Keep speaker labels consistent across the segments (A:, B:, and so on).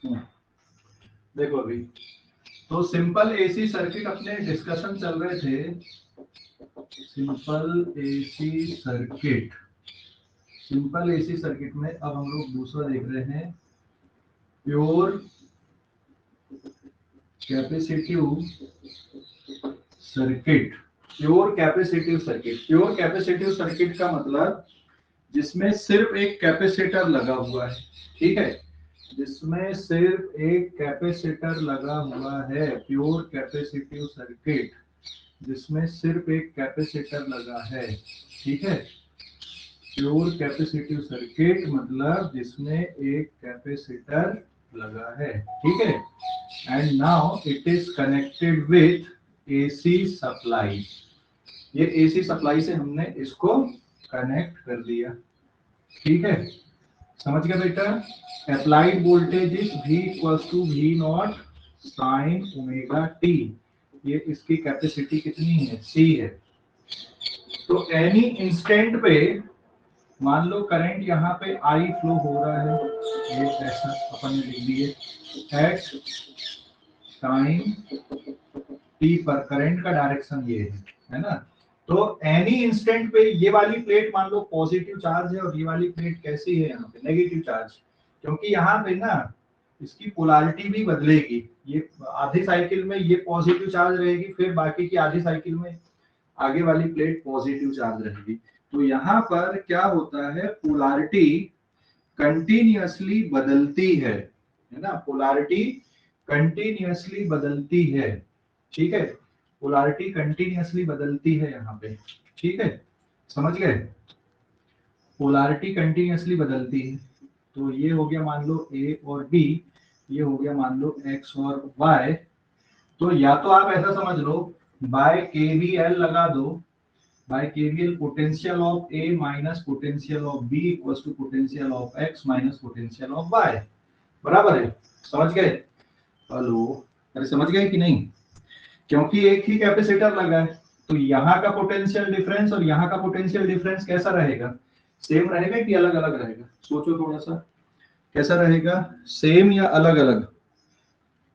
A: देखो अभी तो सिंपल एसी सर्किट अपने डिस्कशन चल रहे थे। Simple AC circuit, simple AC circuit में अब हम लोग दूसरा देख रहे हैं, pure capacitive circuit. Pure capacitive circuit, pure capacitive circuit का मतलब जिसमें सिर्फ एक कैपेसिटर लगा हुआ है, ठीक है, जिसमें सिर्फ एक कैपेसिटर लगा हुआ है, प्योर कैपेसिटिव सर्किट जिसमें सिर्फ एक कैपेसिटर लगा है, ठीक है। प्योर कैपेसिटिव सर्किट मतलब जिसमें एक कैपेसिटर लगा है, ठीक है। And now it is connected with AC supply. ये एसी सप्लाई से हमने इसको कनेक्ट कर दिया, ठीक है। समझ गया बेटा। Applied voltage is V equals to V not sine omega T. ये इसकी कैपेसिटी कितनी है, C है। तो एनी इंस्टेंट पे मान लो करंट यहाँ पे I फ्लो हो रहा है, ये ऐसा अपन ने लिख दिए एट टाइम T पर, करंट का डायरेक्शन ये है ना। तो एनी इंस्टेंट पे ये वाली प्लेट मान लो पॉजिटिव चार्ज है और ये वाली प्लेट कैसी है, यहाँ पे नेगेटिव चार्ज, क्योंकि यहाँ पे ना इसकी पोलैरिटी भी बदलेगी। ये आधी साइकिल में ये पॉजिटिव चार्ज रहेगी, फिर बाकी की आधी साइकिल में आगे वाली प्लेट पॉजिटिव चार्ज रहेगी। तो यहाँ पर क्या होता है, पोलैरिटी कंटिन्यूअसली बदलती है ना, पोलैरिटी कंटिन्यूअसली बदलती है, ठीक है। पोलैरिटी कंटिन्यूअसली बदलती है यहाँ पे, ठीक है, समझ गए। पोलैरिटी कंटिन्यूअसली बदलती है। तो ये हो गया मान लो A और B, ये हो गया मान लो X और Y। तो या तो आप ऐसा समझ लो बाय KVL लगा दो, by KVL potential of A minus potential of B equals to potential of X minus potential of Y, बराबर है। समझ गए। हेलो, अरे समझ गए कि नहीं, क्योंकि एक ही कैपेसिटर लगा है तो यहाँ का पोटेंशियल डिफरेंस और यहाँ का पोटेंशियल डिफरेंस कैसा रहेगा, सेम रहेगा कि अलग अलग रहेगा, सोचो थोड़ा सा, कैसा रहेगा, सेम या अलग अलग।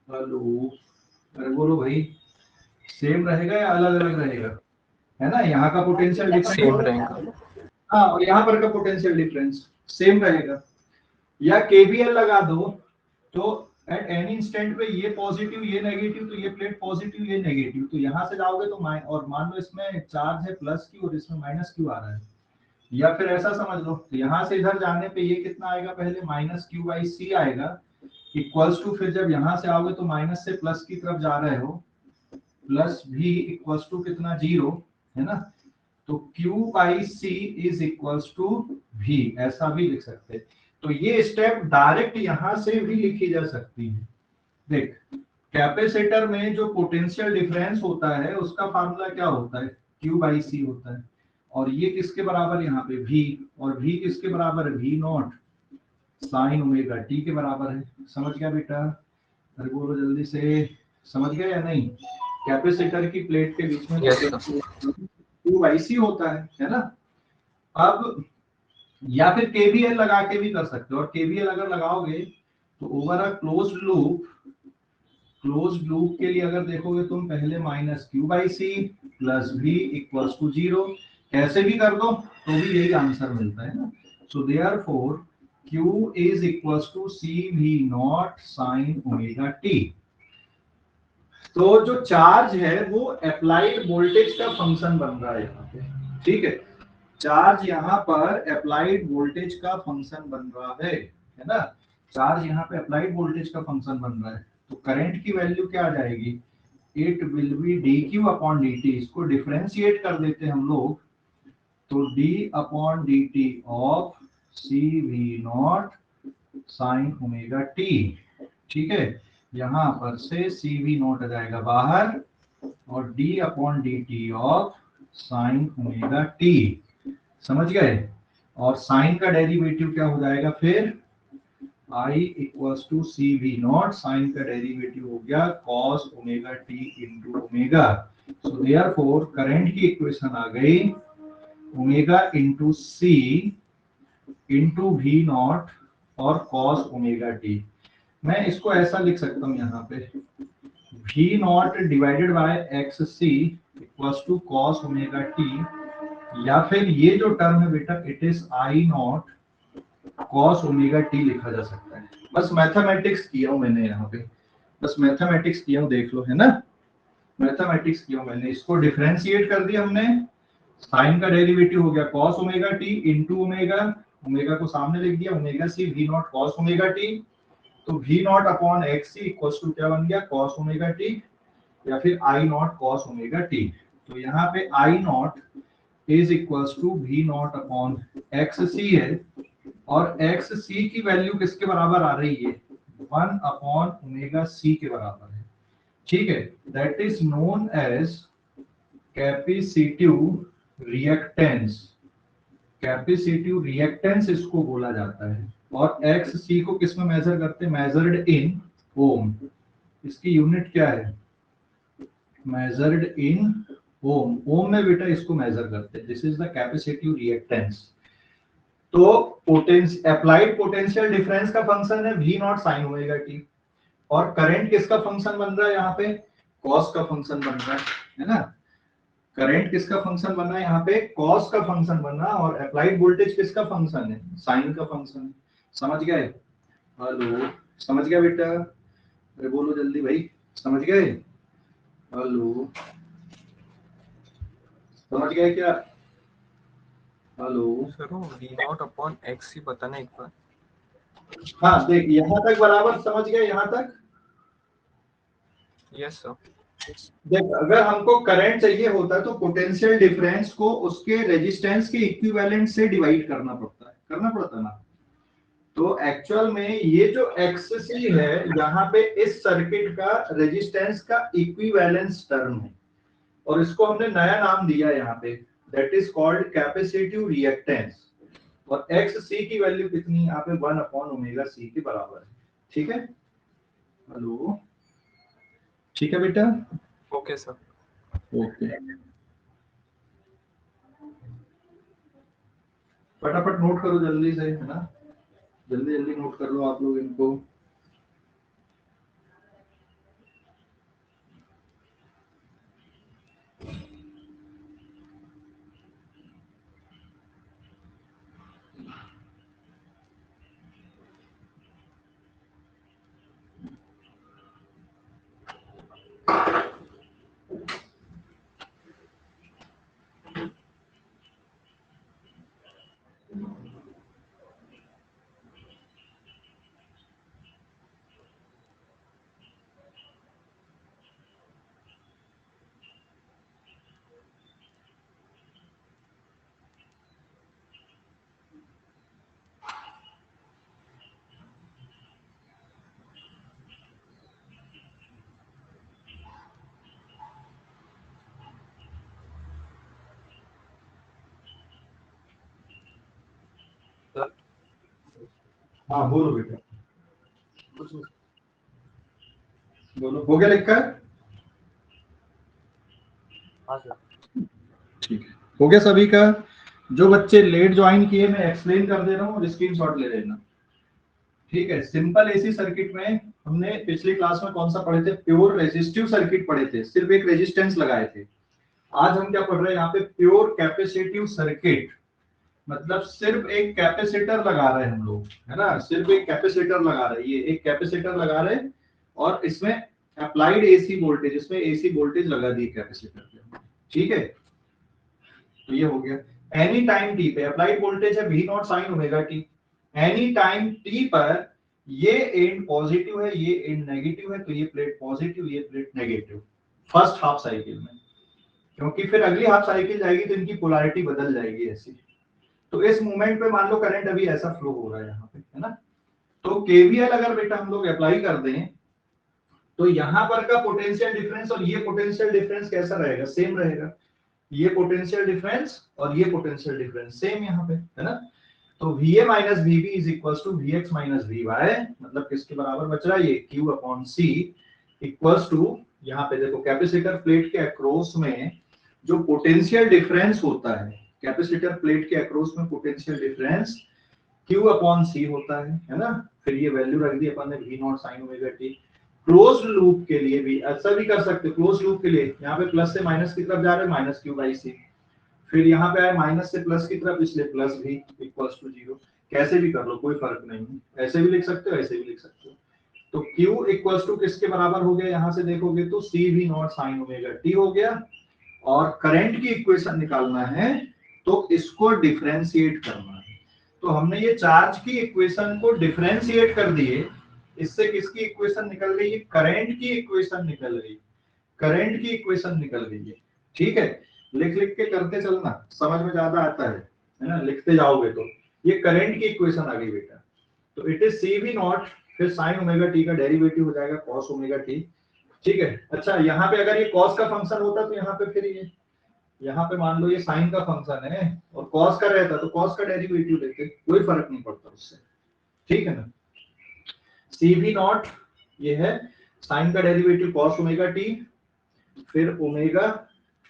A: हेलो, अरे बोलो भाई, सेम रहेगा या अलग अलग रहेगा, है ना। यहाँ का पोटेंशियल
B: सेम
A: डिफरेंस,
B: रहेगा।
A: हाँ, और यहाँ पर का पोटेंशियल डिफरेंस सेम रहेगा। या केवीएल लगा दो तो एट एनी इंस्टेंट पे ये पॉजिटिव ये नेगेटिव, तो ये प्लेट पॉजिटिव ये नेगेटिव, तो यहाँ से जाओगे तो और मान लो इसमें चार्ज है प्लस क्यू और इसमें माइनस क्यू आ रहा है। या फिर ऐसा समझ लो, तो यहाँ से इधर जाने पे ये कितना आएगा, पहले माइनस क्यू बाई सी आएगा इक्वल्स टू, फिर जब यहाँ से आओगे तो माइनस से प्लस की तरफ जा रहे हो, प्लस भी इक्वल्स टू कितना, जीरो, है ना। तो Q by C is equals to V, ऐसा भी लिख सकते हैं। तो ये स्टेप डायरेक्ट यहां से भी लिखी जा सकती है। देख, कैपेसिटर में जो पोटेंशियल डिफरेंस होता है उसका फार्मूला क्या होता है, Q बाई सी होता है। और ये किसके बराबर, यहाँ पे V, और V किसके बराबर है, V not sine omega T के बराबर है। समझ गया बेटा, अरे बोलो जल्दी से, समझ गया या नहीं। कैपेसिटर की प्लेट के बीच में Q बाई सी होता है ना। अब या फिर केवीएल लगा के भी कर सकते हो, और केवीएल अगर लगाओगे तो ओवर अ क्लोज्ड लूप के लिए अगर देखोगे तुम, पहले minus Q by C plus भी इक्वल्स टू जीरो, कैसे भी कर दो तो भी यही आंसर मिलता है ना। So therefore Q is equals to C V not sine omega T. तो जो चार्ज है वो अप्लाइड वोल्टेज का फंक्शन बन रहा है यहाँ पे, ठीक है। चार्ज यहाँ पर अप्लाइड वोल्टेज का फंक्शन बन रहा है ना। चार्ज यहाँ पे अप्लाइड वोल्टेज का फंक्शन बन रहा है। तो करंट की वैल्यू क्या आ जाएगी, it will be D Q upon D T. इसको डिफरेंशिएट कर देते हैं हम लोग, तो D upon D T of C V not sine omega T, ठीक है। यहाँ पर से सी वी नॉट आ जाएगा बाहर, और D upon D T of sine omega T, समझ गए। और साइन का डेरिवेटिव क्या हो जाएगा फिर, I equals to C V not, sine का डेरिवेटिव हो गया cos omega T into omega. So therefore current की इक्वेशन आ गई omega into C into V naught और cos ओमेगा टी। मैं इसको ऐसा लिख सकता हूँ यहाँ पे V naught divided by X C equals to cos omega T, या फिर ये जो टर्म है बेटा it is I not cos omega T लिखा जा सकता है। बस मैथमेटिक्स किया हूं मैंने यहाँ पे, बस मैथमेटिक्स किया हूं, देख लो, है ना, मैथमेटिक्स किया हूं मैंने, इसको डिफरेंशिएट कर दिया हमने, साइन का डेरिवेटिव हो गया cos omega T into omega, omega को सामने लिख दिया, omega C V not cos omega T, तो V not upon X C equals to क्या बन गया कॉस ओमेगा टी, या फिर I not cos omega T. तो यहाँ पे I not is equals to V not upon X C है, और एक्स सी की वैल्यू किसके बराबर आ रही है 1 अपॉन ओमेगा सी के बराबर है, ठीक है, that is known as capacitive reactance, capacitive reactance इसको बोला जाता है। और एक्स सी को किस में मेजर करते हैं, मेजर्ड इन ओम, इसकी यूनिट क्या है मेजर्ड इन ओम, ओम में बेटा इसको मेजर करते हैं, this is the capacitive reactance. तो अप्लाइड पोटेंशियल डिफरेंस का फंक्शन है v not sine omega T, और करंट किसका फंक्शन बन रहा है यहाँ पे कॉस का फंक्शन बन रहा है ना, करंट किसका फंक्शन बन रहा है यहाँ पे कॉस का फंक्शन बन रहा है, और अप्लाइड वोल्टेज किसका फंक्शन है साइन का फंक्शन है। समझ गए, हेलो समझ गया बेटा, अरे बोलो जल्दी भाई, समझ गए, हेलो समझ गए क्या, hello
B: sir V not upon X ही बताना एक बार।
A: हाँ देख यहाँ तक बराबर समझ गए, यहाँ तक
B: यस सर।
A: देख अगर हमको करंट चाहिए होता तो पोटेंशियल डिफरेंस को उसके रेजिस्टेंस के इक्विवेलेंट से डिवाइड करना पड़ता ना, तो एक्चुअल में ये जो एक्ससी है यहाँ पे इस सर्किट का रेजिस्टेंस का इक्विवेलेंस टर्म है, और इसको हमने नया नाम दिया यहाँ पे, that is called capacitive reactance, और एक्स सी की वैल्यू कितनी यहाँ पे 1 अपॉन ओमेगा सी के बराबर है, ठीक है, हेलो ठीक है बेटा,
B: ओके सर।
A: ओके फटाफट नोट करो जल्दी से, है ना, जल्दी जल्दी नोट कर लो आप लोग इनको। हाँ बोलो बेटा, बोलो हो गया लिखकर,
B: हाँ सर।
A: ठीक है हो गया सभी का, जो बच्चे लेट ज्वाइन किए मैं एक्सप्लेन कर दे रहा हूँ और स्क्रीनशॉट ले लेना, ठीक है। सिंपल एसी सर्किट में हमने पिछली क्लास में कौन सा पढ़े थे, प्योर रेजिस्टिव सर्किट पढ़े थे, सिर्फ एक रेजिस्टेंस लगाए थे। आज हम क्या पढ़ रहे हैं यहाँ पे, प्योर कैपेसिटिव सर्किट, मतलब सिर्फ एक कैपेसिटर लगा रहे हैं हम लोग, है ना, सिर्फ एक कैपेसिटर लगा रहे हैं, ये एक कैपेसिटर लगा रहे हैं, और इसमें अप्लाइड एसी वोल्टेज, इसमें एसी वोल्टेज लगा दी कैपेसिटर पे, ठीक है। तो ये हो गया एनी टाइम टी पे अप्लाइड वोल्टेज है V not sine omega T, any time T पर ये एंड पॉजिटिव है ये एंड नेगेटिव है, तो ये प्लेट पॉजिटिव ये plate negative first half cycle में, क्योंकि फिर अगली हाफ साइकिल जाएगी तो इनकी पोलैरिटी बदल जाएगी ऐसी। तो इस मोमेंट पे मान लो करंट अभी ऐसा फ्लो हो रहा है यहाँ पे, है ना, तो केवीएल अगर बेटा हम लोग अप्लाई कर दें तो यहाँ पर का पोटेंशियल डिफरेंस और ये पोटेंशियल डिफरेंस कैसा रहेगा, सेम रहेगा, ये पोटेंशियल डिफरेंस और ये पोटेंशियल डिफरेंस सेम यहाँ पे, है ना। तो VA minus VB is equal to VX minus VY, मतलब किसके बराबर बच रहा है ये Q upon C equals to, यहाँ पे देखो कैपेसिटर प्लेट के अक्रॉस में जो पोटेंशियल डिफरेंस होता है, कैपेसिटर प्लेट के अक्रॉस में potential difference Q upon C होता है ना। फिर ये वैल्यू रख दी अपन ने V not sine omega T. Closed loop के लिए भी ऐसा भी कर सकते हो, क्लोज्ड लूप के लिए यहाँ पे प्लस से माइनस की तरफ जा रहे हैं, माइनस क्यू बाई सी। फिर यहाँ पे आए माइनस से प्लस की तरफ, इसलिए प्लस भी इक्वल्स टू 0। कैसे भी कर लो, कोई फर्क नहीं है, ऐसे भी लिख सकते हो, ऐसे भी लिख सकते हो। तो Q इक्वल्स टू किसके बराबर हो गया, यहाँ से देखोगे तो C V not sine omega T हो गया। और करंट की इक्वेशन निकालना है तो इसको डिफरेंशिएट करना है। तो हमने ये चार्ज की इक्वेशन को डिफरेंशिएट कर दिए। इससे किसकी इक्वेशन निकल गई, करंट की इक्वेशन निकल गई, करंट की इक्वेशन निकल गई है। ठीक है, लिख लिख के करते चलना, समझ में ज्यादा आता है ना, लिखते जाओगे तो। ये करंट की इक्वेशन आ गई बेटा। तो it is C V naught, फिर साइन ओमेगा टी का डेरिवेटिव हो जाएगा कॉस ओमेगा टी। ठीक है, अच्छा यहाँ पे अगर ये कॉस का फंक्शन होता तो यहाँ पे फिर ये, यहाँ पे मान लो ये साइन का फंक्शन है और कॉस का रहता तो कॉस का डेरिवेटिव लेते, कोई फर्क नहीं पड़ता उससे। ठीक है ना। सी वी नॉट ये है साइन का डेरिवेटिव कॉस ओमेगा टी, फिर ओमेगा,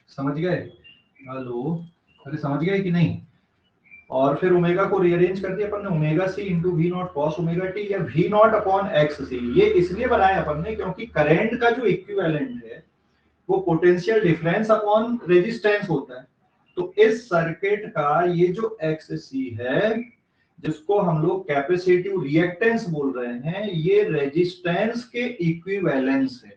A: समझ गए, हेलो, अरे समझ गए कि नहीं। और फिर ओमेगा को रीअरेंज कर दिया अपन ने, omega C into V not cos omega T, या V not upon X C. ये इसलिए बनाया अपन ने क्योंकि करंट का जो इक्विवेलेंट है वो पोटेंशियल डिफरेंस अपॉन रेजिस्टेंस होता है। तो इस सर्किट का ये जो एक्स सी है, जिसको हम लोग कैपेसिटिव रिएक्टेंस बोल रहे हैं, ये रेजिस्टेंस के इक्विवेलेंस है,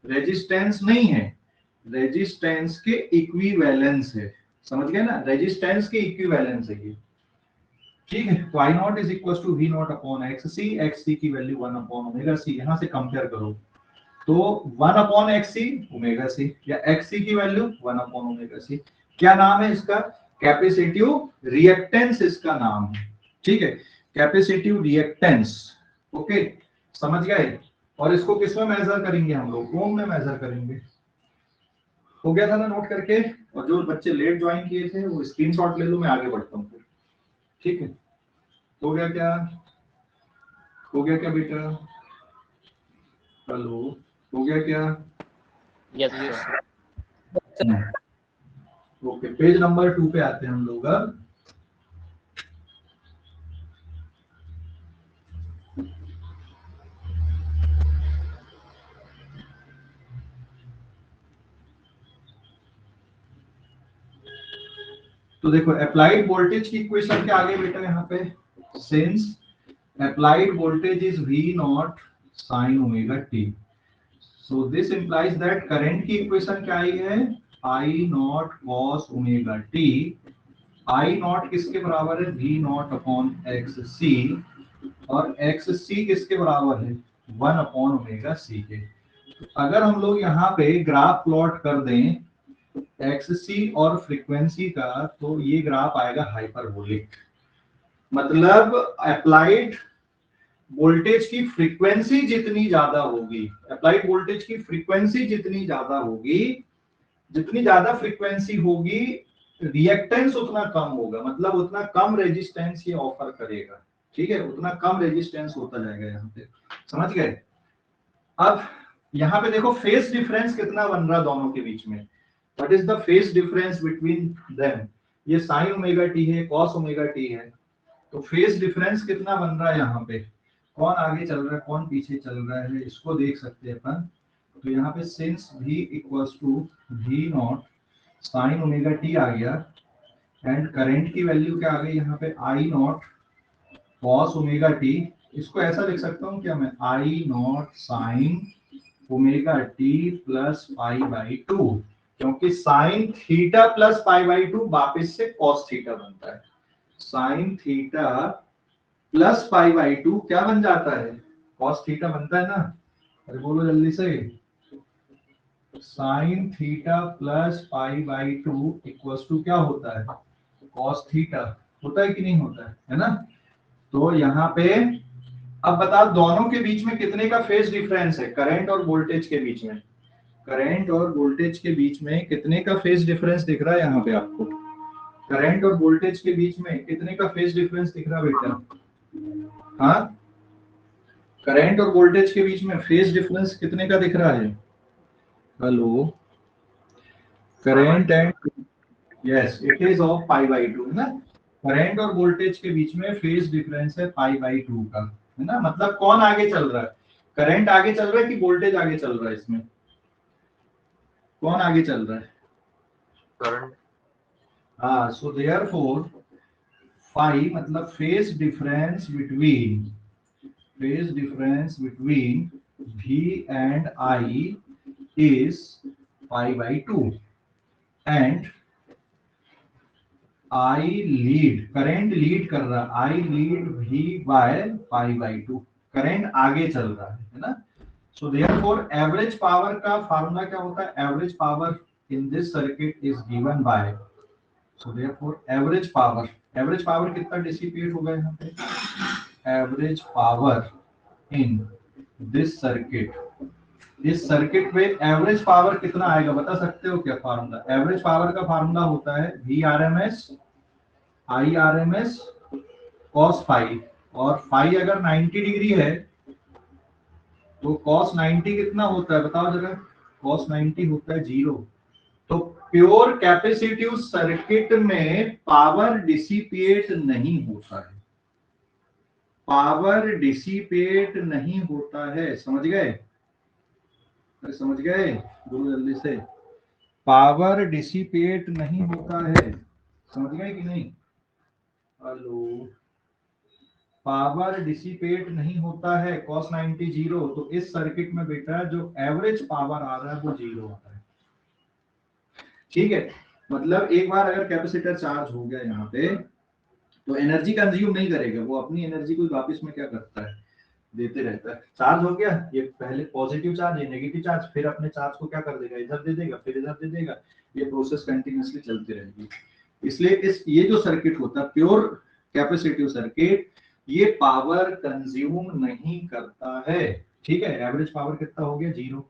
A: रेजिस्टेंस नहीं है, रेजिस्टेंस के इक्विवेलेंस है। समझ गए ना, रेजिस्टेंस के इक्विवेलेंस है ये। ठीक है, y not is equal to v not upon X C की वैल्यू 1 अपॉन ओमेगा सी। यहां से कंपेयर करो तो 1 अपॉन एक्स सी ओमेगा सी, या एक्स सी की वैल्यू 1 अपॉन ओमेगा सी। क्या नाम है इसका, कैपेसिटिव रिएक्टेंस इसका नाम है। ठीक है, कैपेसिटिव रिएक्टेंस। ओके, समझ गए। और इसको किस में मेजर करेंगे हम लोग, ओम में मेजर करेंगे। हो गया था ना नोट करके। और जो बच्चे लेट ज्वाइन किए थे वो स्क्रीनशॉट ले लो, मैं आगे बढ़ता हूँ फिर। ठीक है, हो गया क्या, हो गया क्या बेटा, हेलो, हो गया क्या।
C: Yes
B: yes
C: sir.
A: Okay, page number 2 पे आते हैं हम लोग अब। तो देखो अप्लाइड वोल्टेज की इक्वेशन क्या आ गई बेटा यहाँ पे, since applied voltage is V not sine omega T, so this implies that current की इक्वेशन क्या आई है, I not cos omega T. I not किसके बराबर है, V नॉट अपॉन एक्स सी, और एक्स सी किसके बराबर है, 1 अपॉन ओमेगा सी के। तो अगर हम लोग यहाँ पे ग्राफ प्लॉट कर दें एक्ससी और फ्रीक्वेंसी का, तो ये ग्राफ आएगा हाइपरबोलिक। मतलब अप्लाइड वोल्टेज की फ्रीक्वेंसी जितनी ज्यादा होगी, अप्लाइड वोल्टेज की फ्रीक्वेंसी जितनी ज्यादा होगी, जितनी ज्यादा फ्रीक्वेंसी होगी, रिएक्टेंस उतना कम होगा, मतलब उतना कम रेजिस्टेंस ये ऑफर करेगा। ठीक है, उतना कम रेजिस्टेंस होता जाएगा यहाँ पे, समझ गए। अब यहाँ पे देखो फेज डिफरेंस कितना बन रहा दोनों के बीच में, what is the phase difference between them. ये साइन ओमेगा टी है, कॉस ओमेगा टी है, तो फेज डिफरेंस कितना बन रहा है यहाँ पे, कौन आगे चल रहा है कौन पीछे चल रहा है, इसको देख सकते हैं अपन। तो यहाँ पे since v equals to v not sine omega T आ गया, एंड करंट की वैल्यू क्या आ गई यहाँ पे, I not cos omega T. इसको ऐसा लिख सकता हूँ क्या मैं, I not sine omega T plus pi by 2, क्योंकि sign theta plus pi by 2 वापस से कॉस थीटा बनता है। Sign theta plus pi by 2 क्या बन जाता है, कॉस थीटा बनता है ना। अरे बोलो जल्दी से, sine theta plus pi by 2 equals to क्या होता है, कॉस थीटा। होता है कि नहीं होता है ना। तो यहाँ पे अब बताओ दोनों के बीच में कितने का फेज डिफरेंस है, करंट और वोल्टेज के बीच में, करंट और वोल्टेज के बीच में कितने का फेज डिफरेंस दिख रहा है यहाँ पे आपको, करंट और वोल्टेज के बीच में कितने का फेज डिफरेंस दिख रहा है बेटा। हाँ, करंट और वोल्टेज के बीच में फेज डिफरेंस कितने का दिख रहा है, hello, current and, yes it is of pi by 2 है ना। करंट और वोल्टेज के बीच में फेज डिफरेंस है π/2 का, है ना। मतलब कौन आगे चल रहा है, करंट आगे चल रहा है कि वोल्टेज आगे चल रहा है, इसमें कौन आगे चल रहा है?
B: करंट।
A: हाँ, सो देयरफॉर फाई मतलब phase difference between V and I is π/2 and I lead, current lead कर रहा है, I lead V by π/2, current आगे चल रहा है ना। सो देयरफॉर एवरेज पावर का फार्मूला क्या होता है, average power in this circuit is given by, so therefore average power कितना डिसिपेट होगा यहाँ पे, average power in this circuit, इस सर्किट में एवरेज पावर कितना आएगा बता सकते हो क्या फार्मूला? एवरेज पावर का फार्मूला होता है VRMS IRMS cos फाई, और फाई अगर 90 डिग्री है तो cos 90 कितना होता है बताओ जरा, cos 90 होता है 0। तो प्योर कैपेसिटिव सर्किट में पावर डिसिपेट नहीं होता है, पावर डिसिपेट नहीं होता है, समझ गए? अरे समझ गए, बोलो जल्दी से, पावर डिसिपेट नहीं होता है, समझ गए कि नहीं? हेलो, पावर डिसिपेट नहीं होता है, cos 90 0, तो इस सर्किट में बेटा जो एवरेज पावर आ रहा है वो 0 आ रहा है, ठीक है। मतलब एक बार अगर कैपेसिटर चार्ज हो गया यहाँ पे तो एनर्जी कंज्यूम नहीं करेगा, वो अपनी एनर्जी को वापस में क्या करता है, देते रहता है। चार्ज हो गया, ये पहले पॉजिटिव चार्ज है, नेगेटिव चार्ज, फिर अपने चार्ज को क्या कर देगा, इधर दे देगा, फिर इधर दे देगा, ये प्रोसेस कंटिन्यूअसली चलती रहेगी। इसलिए इस ये जो सर्किट होता है प्योर कैपेसिटिव सर्किट, ये पावर कंज्यूम नहीं करता है, ठीक है। एवरेज पावर कितना हो गया 0।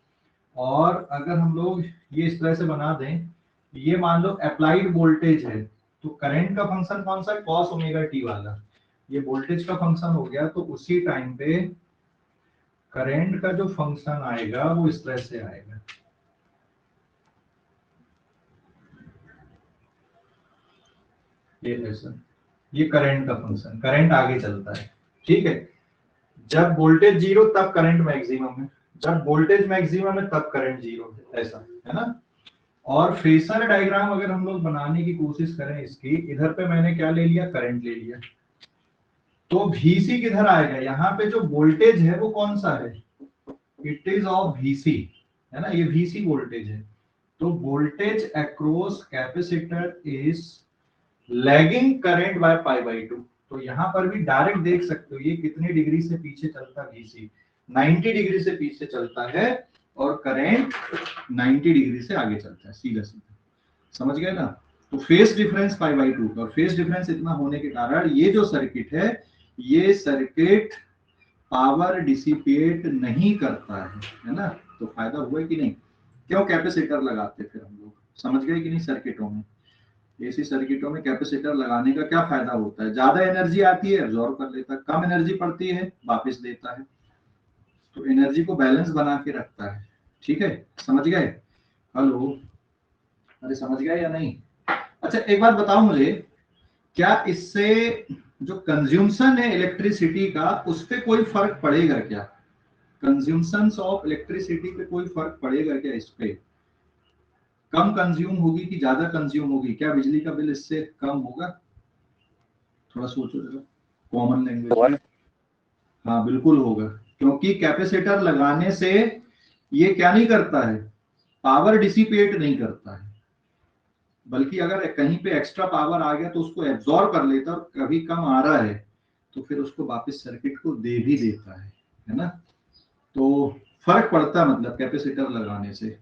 A: और अगर हम लोग ये इस तरह से बना दें, ये मान लो अप्लाइड वोल्टेज है, तो करंट का फंक्शन कौन सा है, cos ओमेगा t वाला, ये वोल्टेज का फंक्शन हो गया, तो उसी टाइम पे करंट का जो फंक्शन आएगा वो इस तरह से आएगा, ये ऐसा, ये करंट का फंक्शन, करंट आगे चलता है, ठीक है। जब वोल्टेज 0 तब करंट मैक्सिमम है, जब वोल्टेज मैक्सिमम है तब करंट 0 है, ऐसा है ना। और फेसर डायग्राम अगर हम लोग बनाने की कोशिश करें इसकी, इधर पे मैंने क्या ले लिया, करंट ले लिया, तो VC किधर आएगा, यहाँ पे जो वोल्टेज है वो कौन सा है, इट इज ऑफ VC, है ना, ये VC वोल्टेज है। तो voltage across capacitor is lagging current by π/2, तो यहाँ पर भी डायरेक्ट देख सकते हो ये कितने डिग्री से पीछे चलता है, VC 90 डिग्री से पीछे चलता है और करंट 90 डिग्री से आगे चलता है, सीधा सीधा, समझ गए ना। तो फेस डिफरेंस π/2 और फेस डिफरेंस इतना होने के कारण ये जो सर्किट ये सर्किट पावर डिसिपेट नहीं करता है ना। तो फायदा हुआ कि नहीं, क्यों कैपेसिटर लगाते फिर हम लोग, समझ गए कि नहीं? सर्किटों में, एसी सर्किटों में कैपेसिटर लगाने का क्या फायदा होता है, ज्यादा एनर्जी आती है एब्जॉर्ब कर लेता है, कम एनर्जी पड़ती है वापस देता है, तो एनर्जी को बैलेंस बना के रखता है, ठीक है, समझ गए? हेलो, अरे समझ गए या नहीं? अच्छा एक बात बताओ मुझे, क्या इससे जो कंज्यूमशन है इलेक्ट्रिसिटी का उस पर कोई फर्क पड़ेगा क्या, कंज्यूमशन ऑफ इलेक्ट्रिसिटी पे कोई फर्क पड़ेगा क्या, इस पे कम कंज्यूम होगी कि ज्यादा कंज्यूम होगी, क्या बिजली का बिल इससे कम होगा? थोड़ा सोचो जरा कॉमन लैंग्वेज में। हाँ बिल्कुल होगा, क्योंकि कैपेसिटर लगाने से ये क्या नहीं करता है, पावर डिसिपेट नहीं करता है, बल्कि अगर कहीं पे एक्स्ट्रा पावर आ गया तो उसको एब्जॉर्ब कर लेता है, और कभी कम आ रहा है तो फिर उसको वापस सर्किट को दे भी देता है ना। तो फर्क पड़ता है मतलब कैपेसिटर लगाने से,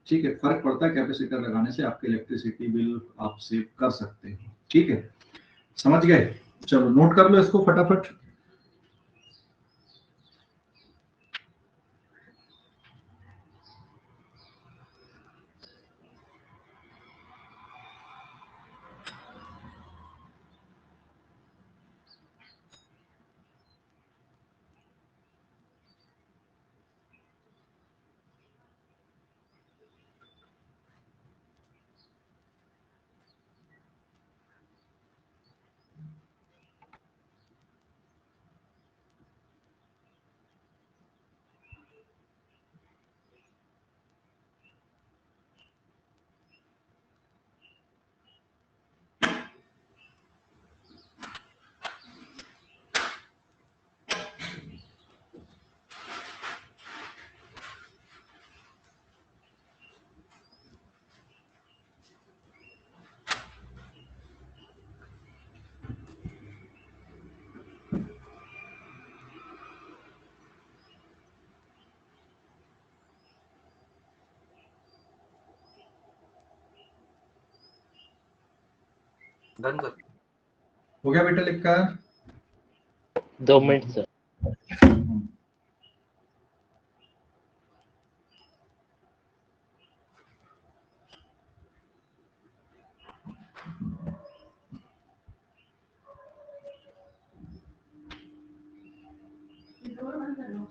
A: ठीक है, फर्क पड़ता है कैपेसिटर लगाने से, आपके इलेक्ट्रिसिटी बिल आप सेव कर सकते हैं, ठीक है, समझ गए? चलो नोट कर लो इसको फटाफट।
B: Done sir.
A: हो गया बेटा लिखा?
C: 2 मिनट सर।
B: Done sir.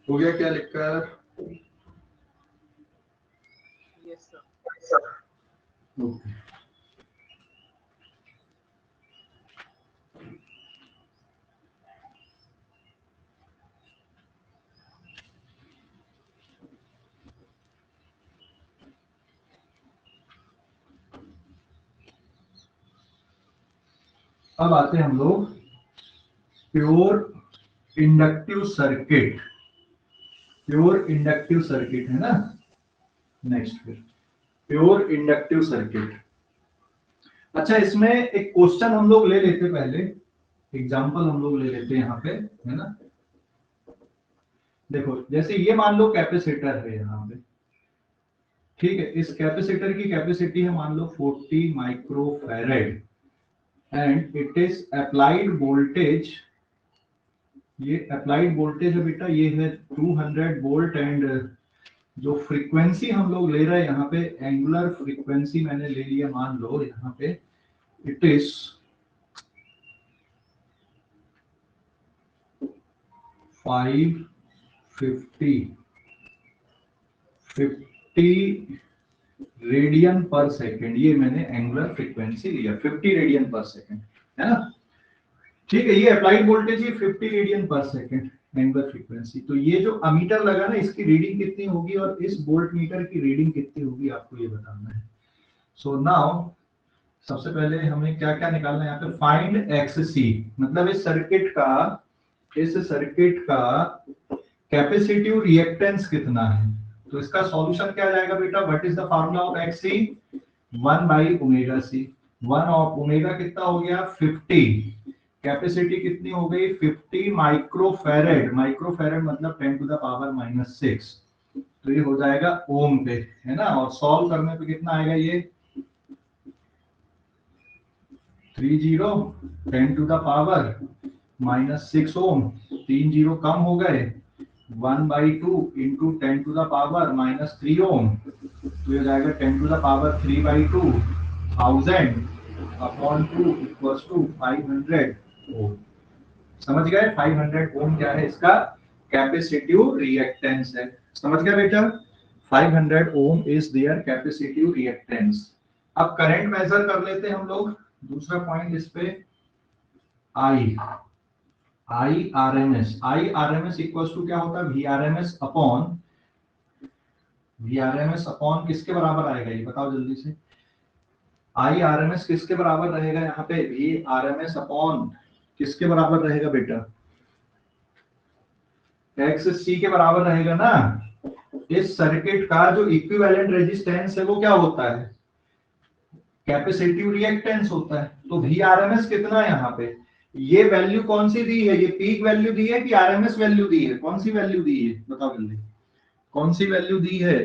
A: हो गया क्या लिखा?
B: Yes sir.
A: ओके। अब आते हैं हम लोग pure inductive circuit. Pure inductive circuit है ना नेक्स्ट। फिर प्योर इंडक्टिव सर्किट। अच्छा, इसमें एक क्वेश्चन हम लोग ले लेते, पहले एग्जांपल हम लोग ले लेते हैं यहाँ पे, है ना। देखो जैसे ये मान लो कैपेसिटर है यहाँ पे, ठीक है। इस कैपेसिटर की कैपेसिटी है मान लो 40 microfarad and it is applied voltage, ये अप्लाइड वोल्टेज है बेटा, ये है 200 वोल्ट एंड जो फ्रीक्वेंसी हम लोग ले रहे हैं यहाँ पे, एंगुलर फ्रीक्वेंसी मैंने ले लिया मान लो यहाँ पे, इट इज 50 रेडियन पर सेकेंड, ये मैंने एंगुलर फ्रीक्वेंसी लिया 50 रेडियन पर सेकेंड, है ना। ठीक है, ये अप्लाइड वोल्टेज है 50 रेडियन पर सेकेंड एंगुलर फ्रीक्वेंसी। तो ये जो अमीटर लगा ना, इसकी रीडिंग कितनी होगी और इस वोल्ट मीटर की रीडिंग कितनी होगी, आपको ये बताना है। सो नाउ सबसे पहले हमें क्या क्या निकालना है यहाँ पे, फाइंड एक्ससी, मतलब इस सर्किट का कैपेसिटिव रिएक्टेंस कितना है। तो इसका सॉल्यूशन क्या जाएगा बेटा, what is the formula of X C, 1 by omega C. 1 of omega कितना हो गया 50, कैपेसिटी कितनी हो गई 50 माइक्रोफैरेड, माइक्रोफैरेड मतलब 10 टू द पावर -6, तो ये हो जाएगा ओम पे, है ना। और सॉल्व करने पे कितना आएगा, ये 30 10 to the power -6 ohm, 3 zero कम हो गए, 1/2 into 10 to the power -3 ohm, तो ये जाएगा 10 to the power 3/2 1000 upon 2 equals to 500 ohm. समझ गए 500 ओम क्या है, इसका कैपेसिटिव रिएक्टेंस है। समझ गया बेटा, 500 ohm is there capacitive reactance. अब करंट मेजर कर लेते हैं हम लोग, दूसरा पॉइंट इस पे, I RMS. I RMS equals to क्या होता है, वी आरएमएस अपॉन किसके बराबर आएगा, ये बताओ जल्दी से। आई आरएमएस किसके बराबर रहेगा यहाँ पे, वी आरएमएस अपॉन किसके बराबर रहेगा बेटा, एक्स सी के बराबर रहेगा ना। इस सर्किट का जो इक्विवेलेंट रेजिस्टेंस है वो क्या होता है, कैपेसिटिव रिएक्टेंस होता है। तो वी आरएमएस कितना है यहाँ पे, ये वैल्यू कौन सी दी है, ये पीक वैल्यू दी है कि आरएमएस वैल्यू दी है, कौन सी वैल्यू दी है बताओ जल्दी, कौन सी वैल्यू दी है,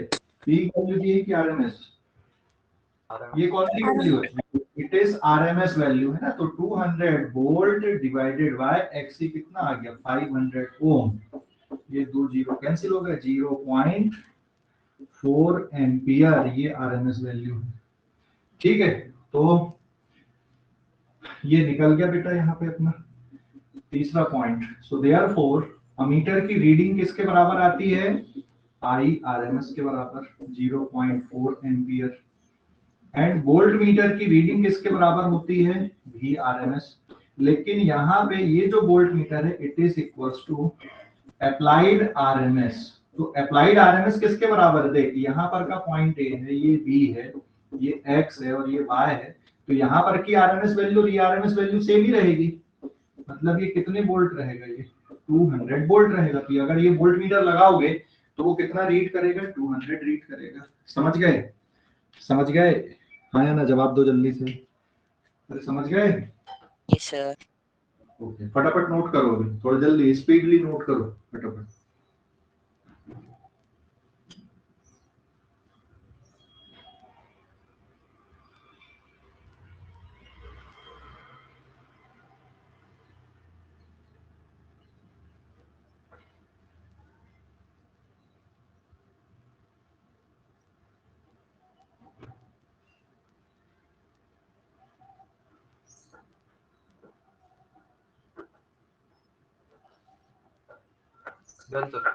A: पीक वैल्यू दी है कि आरएमएस, ये कौन सी वैल्यू है, इट इज आरएमएस वैल्यू है ना। तो 200 वोल्ट डिवाइडेड बाय एक्सी कितना आ गया 500 ओम, ये दो जीरो कैंसिल हो गए, 0.4 एम्पियर, ये आरएमएस वैल्यू है। ठीक है, तो ये निकल गया बेटा यहाँ पे अपना तीसरा पॉइंट। सो देयरफॉर अमीटर की रीडिंग किसके बराबर आती है, आई आरएमएस के बराबर 0.4 एम्पियर, एंड वोल्ट मीटर की रीडिंग किसके बराबर होती है, वी आरएमएस। लेकिन यहाँ पे ये जो वोल्ट मीटर है it is equals to applied RMS. तो अप्लाइड आरएमएस किसके बराबर है, देख यहाँ पर का पॉइंट ए है, ये बी है, ये एक्स है और ये वाई है, तो यहाँ पर की आरएमएस वैल्यू और ये आरएमएस वैल्यू सेम ही रहेगी, मतलब ये कितने वोल्ट रहेगा, ये 200 वोल्ट रहेगा। तो अगर ये वोल्ट मीटर लगाओगे तो वो कितना रीड करेगा, 200 रीड करेगा। समझ गए, समझ गए? हाँ या ना, जवाब दो जल्दी से। अरे समझ गए?
B: Yes sir.
A: ओके, फटाफट नोट करो, अभी थोड़ा जल्दी स्पीडली नोट करो फटाफट।
D: Done sir.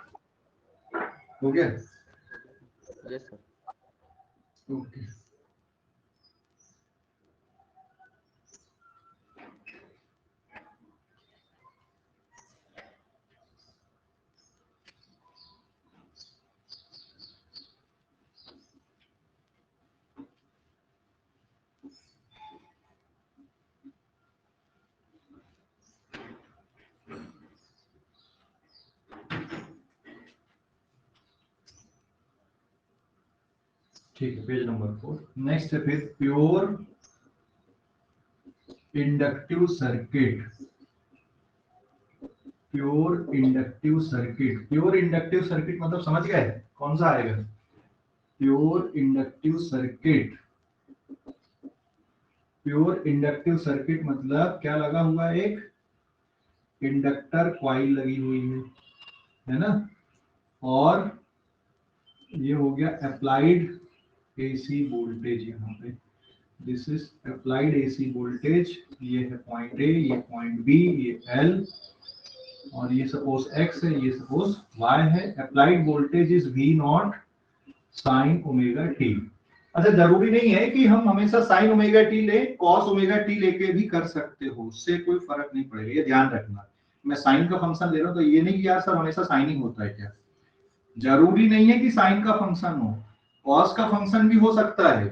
A: हो गया?
D: Yes sir.
A: ओके, ठीक है, पेज नंबर 4। नेक्स्ट है फिर pure inductive circuit. Pure inductive circuit, pure inductive circuit मतलब समझ गए कौन सा आएगा? Pure inductive circuit, pure inductive circuit मतलब क्या लगा हुआ है, एक इंडक्टर कॉइल लगी हुई है ना, और ये हो गया अप्लाइड एसी वोल्टेज। यहाँ पे this is applied AC voltage, ये है पॉइंट ए, ये पॉइंट बी, ये एल, और ये सपोज एक्स है, ये सपोज वाई है। Applied voltage is V not sine omega T. अच्छा, जरूरी नहीं है कि हम हमेशा साइन ओमेगा टी ले, कॉस ओमेगा टी लेके भी कर सकते हो, उससे कोई फर्क नहीं पड़ेगा, ये ध्यान रखना। मैं साइन का फंक्शन ले रहा हूँ तो ये नहीं कि यार सर हमेशा साइनिंग होता है क्या, जरूरी नहीं है कि साइन का फंक्शन हो, कॉस का फंक्शन भी हो सकता है।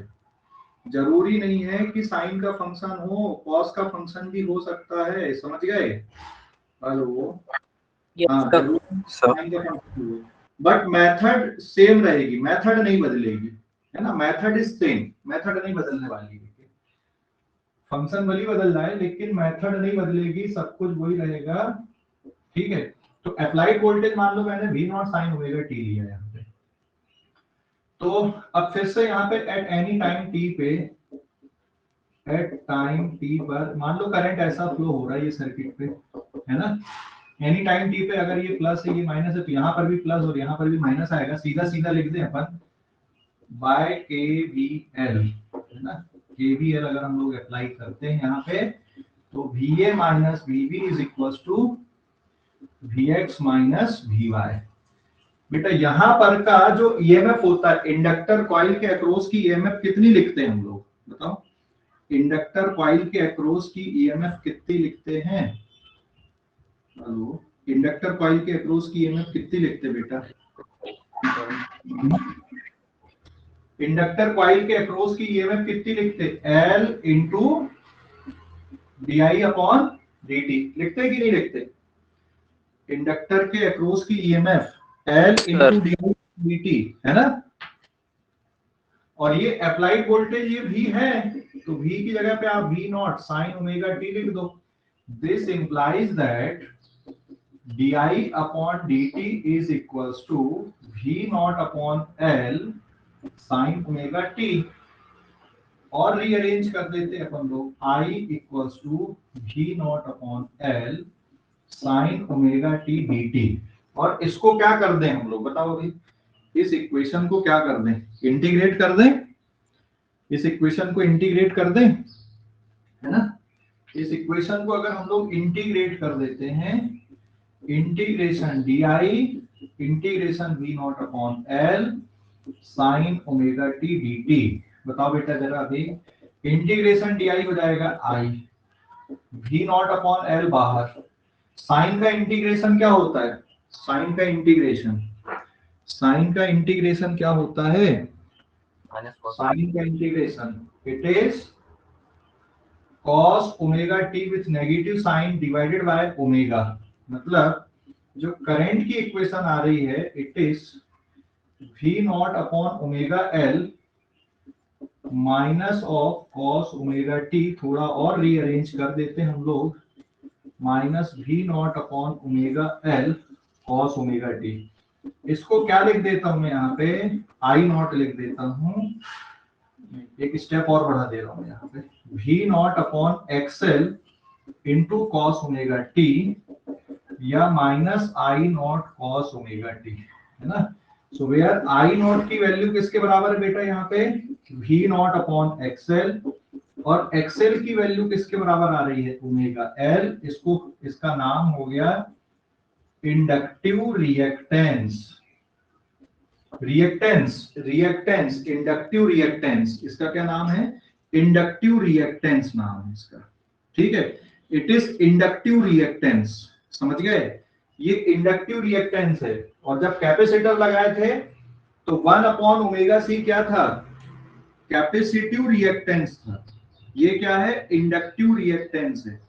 A: जरूरी नहीं है कि साइन का फंक्शन हो, कॉस का फंक्शन भी हो सकता है। समझ गए? हेलो, हाँ, जरूरी साइन का फंक्शन हो, बट मेथड सेम रहेगी, मेथड नहीं बदलेगी, है ना, मेथड इज सेम, मेथड नहीं बदलने वाली है। फंक्शन वही बदल रहा है लेकिन मेथड नहीं बदलेगी, सब कुछ वही रहेगा। ठीक है, तो अप्लाइड वोल्टेज मान लो मैंने V not sine omega T लिया है यहाँ पे, तो अब फिर से यहाँ पे एट एनी टाइम टी पे, एट टाइम टी पर मान लो करंट ऐसा फ्लो हो रहा है ये सर्किट पे, है ना, एनी टाइम टी पे अगर ये प्लस है ये माइनस है तो यहाँ पर भी प्लस और यहाँ पर भी माइनस आएगा। सीधा सीधा लिख दें अपन बाय के वी एल, है ना, के वी एल अगर हम लोग अप्लाई करते हैं यहाँ पे तो V A minus V B is equal to V X minus V Y. बेटा यहाँ पर का जो ईएमएफ होता है इंडक्टर कॉइल के अक्रॉस की ईएमएफ कितनी लिखते हैं हम लोग, बताओ? इंडक्टर कॉइल के अक्रॉस की ईएमएफ कितनी लिखते हैं? हेलो, इंडक्टर कॉइल के अक्रॉस की ईएमएफ कितनी लिखते हैं बेटा? इंडक्टर कॉइल के अक्रॉस की ईएमएफ कितनी लिखते? L into D I upon D T, लिखते कि नहीं लिखते? इंडक्टर के अक्रॉस की EMF L into D I D T, है ना, और ये अप्लाइड वोल्टेज ये भी है, तो V की जगह पे आप V not sine omega T लिख दो। This implies that di upon dt is equals to V not upon L sine omega T, और रीअरेंज कर देते हैं अपन लोग, I equals to V not upon L sine omega T dt, और इसको क्या कर दें हम लोग, बताओ अभी? इस इक्वेशन को क्या कर दें, इंटीग्रेट कर दें, इस इक्वेशन को इंटीग्रेट कर दें, है ना। इस इक्वेशन को अगर हम लोग इंटीग्रेट कर देते हैं, integration D I integration V not upon L sine omega T D T, बताओ बेटा जरा अभी, इंटीग्रेशन डी आई हो जाएगा I, V not upon L बाहर, साइन का इंटीग्रेशन क्या होता है, साइन का इंटीग्रेशन, साइन का इंटीग्रेशन क्या होता है, साइन का integration it is cos omega T with negative sine divided by omega, मतलब जो करंट की इक्वेशन आ रही है it is V not upon omega L minus of cos omega T, थोड़ा और रीअरेंज कर देते हैं हम लोग, minus V not upon omega L cos omega T. इसको क्या लिख देता हूं मैं यहाँ पे, आई नॉट लिख देता हूं, एक स्टेप और बढ़ा दे रहा हूं यहाँ पे, V not upon XL into cos omega T या minus I not cos omega T, है ना। सो वेयर आई नॉट की वैल्यू किसके बराबर है बेटा, यहाँ पे V नॉट अपॉन एक्सएल, और एक्सएल की वैल्यू किसके बराबर आ रही है, ओमेगा एल। इसको, इसका नाम हो गया inductive reactance, reactance inductive reactance, इसका क्या नाम है, इंडक्टिव रिएक्टेंस नाम है इसका, ठीक है। इट इज इंडक्टिव रिएक्टेंस, समझ गए, ये इंडक्टिव रिएक्टेंस है। और जब कैपेसिटर लगाए थे तो 1 अपॉन ओमेगा सी क्या था, कैपेसिटिव रिएक्टेंस था, ये क्या है, इंडक्टिव रिएक्टेंस है।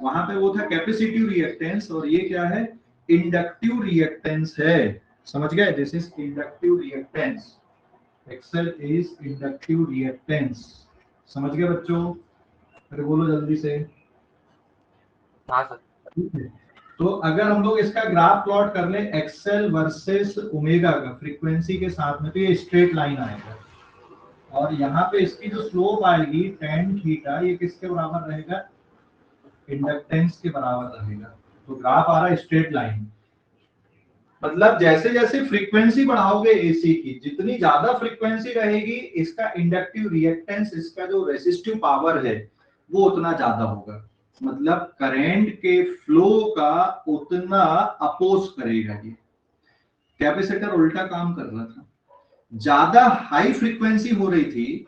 A: वहां पे वो था कैपेसिटिव रिएक्टेंस और ये क्या है, इंडक्टिव रिएक्टेंस है, समझ गए। This is inductive reactance, X L is inductive reactance, समझ गए बच्चों, अरे बोलो जल्दी से।
D: हाँ सर।
A: ठीक है, तो अगर हम लोग इसका ग्राफ प्लॉट कर ले एक्सेल वर्सेस ओमेगा का फ्रीक्वेंसी के साथ में, तो ये स्ट्रेट लाइन आएगा, और यहाँ पे इसकी जो स्लोप आएगी tan थीटा, ये किसके बराबर रहेगा, इंडक्टेंस के बराबर रहेगा। तो ग्राफ आ रहा है स्ट्रेट लाइन, मतलब जैसे जैसे फ्रीक्वेंसी बढ़ाओगे एसी की, जितनी ज्यादा फ्रीक्वेंसी रहेगी इसका इंडक्टिव रिएक्टेंस, इसका जो रेसिस्टिव पावर है वो उतना ज्यादा होगा, मतलब करंट के फ्लो का उतना अपोज करेगा। ये कैपेसिटर उल्टा काम कर रहा था, ज्यादा हाई फ्रीक्वेंसी हो रही थी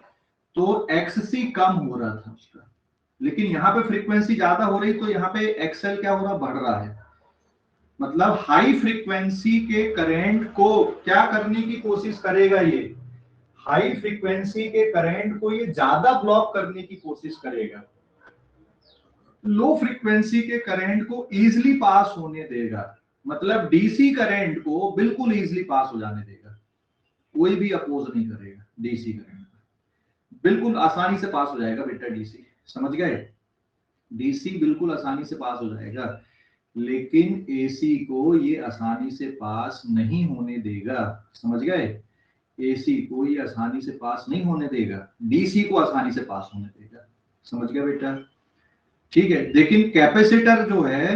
A: तो एक्ससी कम हो रहा था उसका, लेकिन यहाँ पे फ्रीक्वेंसी ज्यादा हो रही तो यहाँ पे एक्सएल क्या हो रहा, बढ़ रहा है। मतलब हाई फ्रीक्वेंसी के करंट को क्या करने की कोशिश करेगा, ये हाई फ्रीक्वेंसी के करंट को ये ज्यादा ब्लॉक करने की कोशिश करेगा, लो फ्रीक्वेंसी के करंट को इजीली पास होने देगा, मतलब डीसी करंट को बिल्कुल इजीली पास हो जाने देगा, कोई भी अपोज नहीं करेगा डीसी करंट, बिल्कुल आसानी से पास हो जाएगा बेटा डीसी, समझ गए, डीसी बिल्कुल आसानी से पास हो जाएगा, लेकिन एसी को ये आसानी से पास नहीं होने देगा, समझ गए, एसी को ये आसानी से पास नहीं होने देगा, डीसी को आसानी से पास होने देगा, समझ गया बेटा, ठीक है। लेकिन कैपेसिटर जो है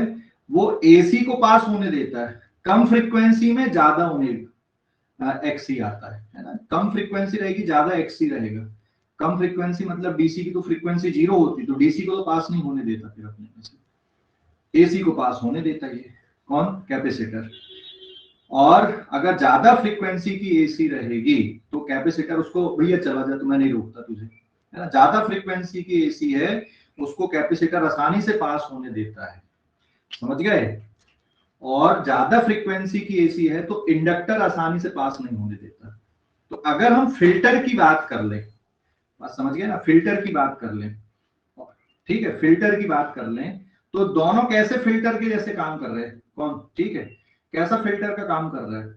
A: वो एसी को पास होने देता है, कम फ्रीक्वेंसी में ज्यादा ओमेगा एक्सी आता है ना, कम फ्रीक्वेंसी रहेगी ज्यादा एक्सी रहेगा, कम फ्रीक्वेंसी मतलब डीसी की तो फ्रीक्वेंसी 0 होती, तो डीसी को तो पास नहीं होने देता, फिर अपने में से एसी को पास होने देता है, कौन, कैपेसिटर। और अगर ज्यादा फ्रीक्वेंसी की एसी रहेगी तो कैपेसिटर उसको, भैया चला जा तो मैं नहीं रोकता तुझे, है ना, ज्यादा फ्रीक्वेंसी की एसी है उसको कैपेसिटर आसानी से पास होने देता है, समझ गए, और ज्यादा फ्रीक्वेंसी की एसी है तो इंडक्टर आसानी से पास नहीं होने देता। तो अगर हम फिल्टर की बात कर ले, बात समझ गए ना, फिल्टर की बात कर लें, ठीक है, फिल्टर की बात कर लें तो दोनों कैसे फिल्टर के जैसे काम कर रहे हैं, कौन, ठीक है, कैसा फिल्टर का काम कर रहा है,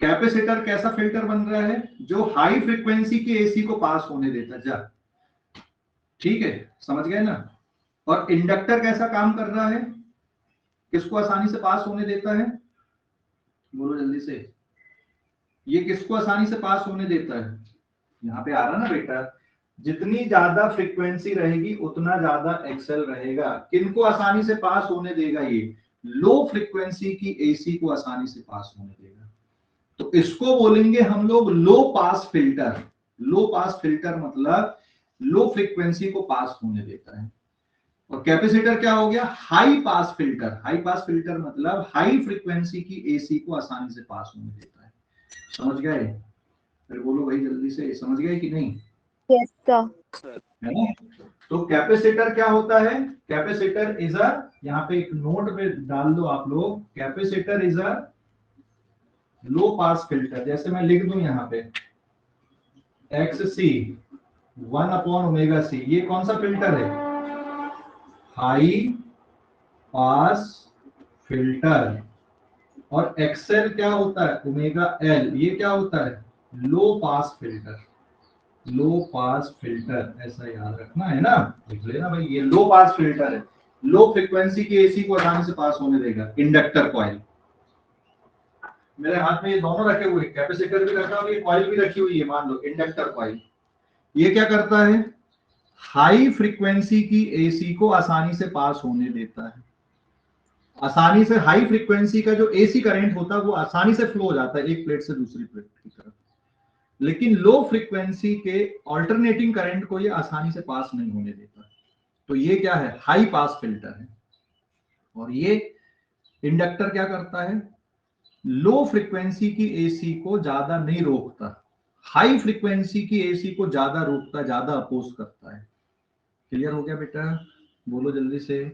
A: कैपेसिटर कैसा फिल्टर बन रहा है, जो हाई फ्रीक्वेंसी की एसी को पास होने देता जा, ठीक है, समझ गए ना। और इंडक्टर कैसा काम कर रहा है, किसको आसानी से पास होने देता है, बोलो जल्दी से, ये किसको आसानी से पास होने देता है, यहाँ पे आ रहा ना बेटा, जितनी ज्यादा फ्रीक्वेंसी रहेगी उतना ज्यादा एक्सेल रहेगा, किनको आसानी से पास होने देगा, ये लो फ्रीक्वेंसी की एसी को आसानी से पास होने देगा, तो इसको बोलेंगे हम लोग लो पास फिल्टर। लो पास फिल्टर मतलब लो फ्रीक्वेंसी को पास होने देता है। और कैपेसिटर क्या हो गया, high pass filter. High pass filter मतलब हाई फ्रीक्वेंसी की एसी को आसानी से पास होने देता है, समझ गए, फिर बोलो भाई जल्दी से, समझ गए कि नहीं,
E: यस सर,
A: है ना। तो कैपेसिटर क्या होता है, कैपेसिटर इज अ, यहाँ पे एक नोट पे डाल दो आप लोग, capacitor is a low pass filter, जैसे मैं लिख दूं यहाँ पे XC 1/ωc। ये कौन सा फिल्टर है? High pass filter. और एक्सएल क्या होता है? Omega L. ये क्या होता है? लो पास फिल्टर। लो पास फिल्टर, ऐसा याद रखना है ना, लिख लेना भाई, ये लो पास फिल्टर है। लो फ्रीक्वेंसी की एसी को आसानी से पास होने देगा। इंडक्टर कॉइल, मेरे हाथ में ये दोनों रखे हुए, कैपेसिटर भी रखा हुआ है, कॉइल भी रखी हुई है, मान लो इंडक्टर कॉइल। ये क्या करता है? हाई फ्रीक्वेंसी की एसी को आसानी से पास होने देता है। आसानी से हाई फ्रीक्वेंसी का जो एसी करंट होता है वो आसानी से फ्लो हो जाता है एक प्लेट से दूसरी प्लेट की तरफ। लेकिन लो फ्रीक्वेंसी के ऑल्टरनेटिंग करंट को ये आसानी से पास नहीं होने देता। तो ये क्या है? हाई पास फिल्टर है। और ये इंडक्टर क्या करता है? लो फ्रीक्वेंसी की एसी को ज्यादा नहीं रोकता, हाई फ्रीक्वेंसी की एसी को ज्यादा रोकता, ज्यादा अपोज करता है। क्लियर हो गया बेटा? बोलो जल्दी से,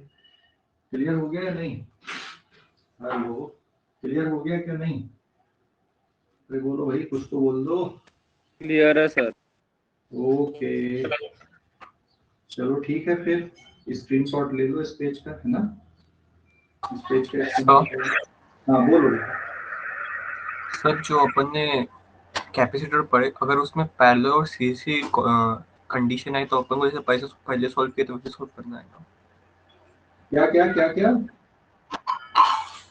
A: क्लियर हो गया या नहीं? हेलो, क्लियर हो गया क्या नहीं? अरे बोलो भाई, कुछ तो बोल दो।
F: क्लियर है सर।
A: ओके, चलो ठीक है, फिर स्क्रीनशॉट ले लो इस पेज का, है ना? इस पेज का हाँ बोलो।
D: सर जो अपन ने कैपेसिटर पढ़े, अगर उसमें पैरेलल और सीरीज कंडीशन आई तो अपन को जैसे पहले सॉल्व किया तो वैसे सॉल्व करना है ना?
A: क्या क्या क्या क्या?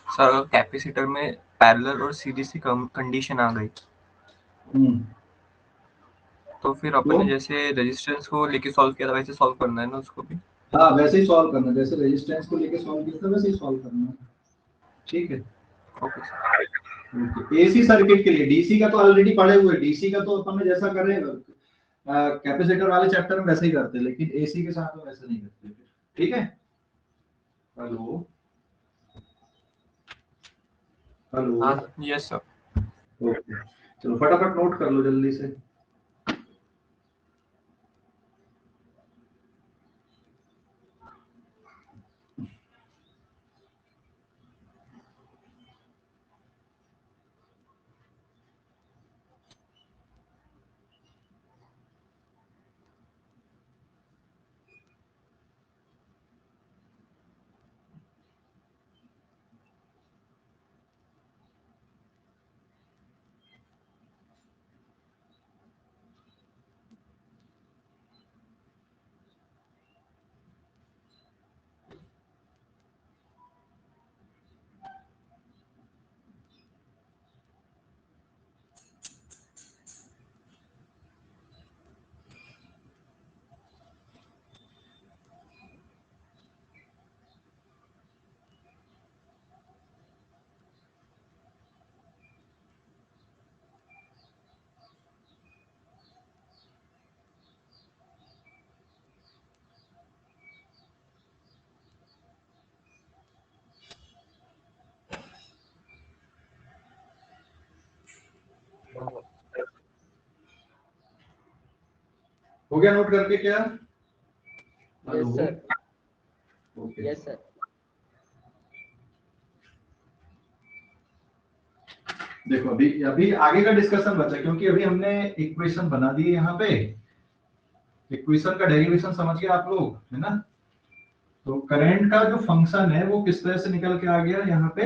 D: सर अगर कैपेसिटर में पैरेलल और सीरीज की कंडीशन आ गई तो फिर अपन ने जैसे रेजिस्टेंस को लेके सॉल्व किया था वैसे सॉल्व करना है ना उसको भी?
A: हाँ वैसे ही सॉल्व करना, जैसे रेजिस्टेंस को लेके सॉल्व किया था वैसे ही सॉल्व करना है। ठीक है,
D: ओके सर।
A: एसी सर्किट के लिए। डीसी का तो ऑलरेडी पढ़े हुए, डीसी का तो अपन ने जैसा करे कैपेसिटर वाले चैप्टर में वैसे ही करते, लेकिन एसी के साथ में वैसे नहीं करते। ठीक है, हेलो हेलो।
D: हाँ यस सर।
A: ओके, चलो फटाफट नोट कर लो जल्दी से। हो गया नोट करके क्या?
C: Yes sir.
A: Okay,
C: yes sir.
A: देखो अभी अभी आगे का डिस्कशन बचा, क्योंकि अभी हमने इक्वेशन बना दी है यहाँ पे। इक्वेशन का डेरिवेशन समझ गए आप लोग, है ना? तो करंट का जो फंक्शन है वो किस तरह से निकल के आ गया यहाँ पे?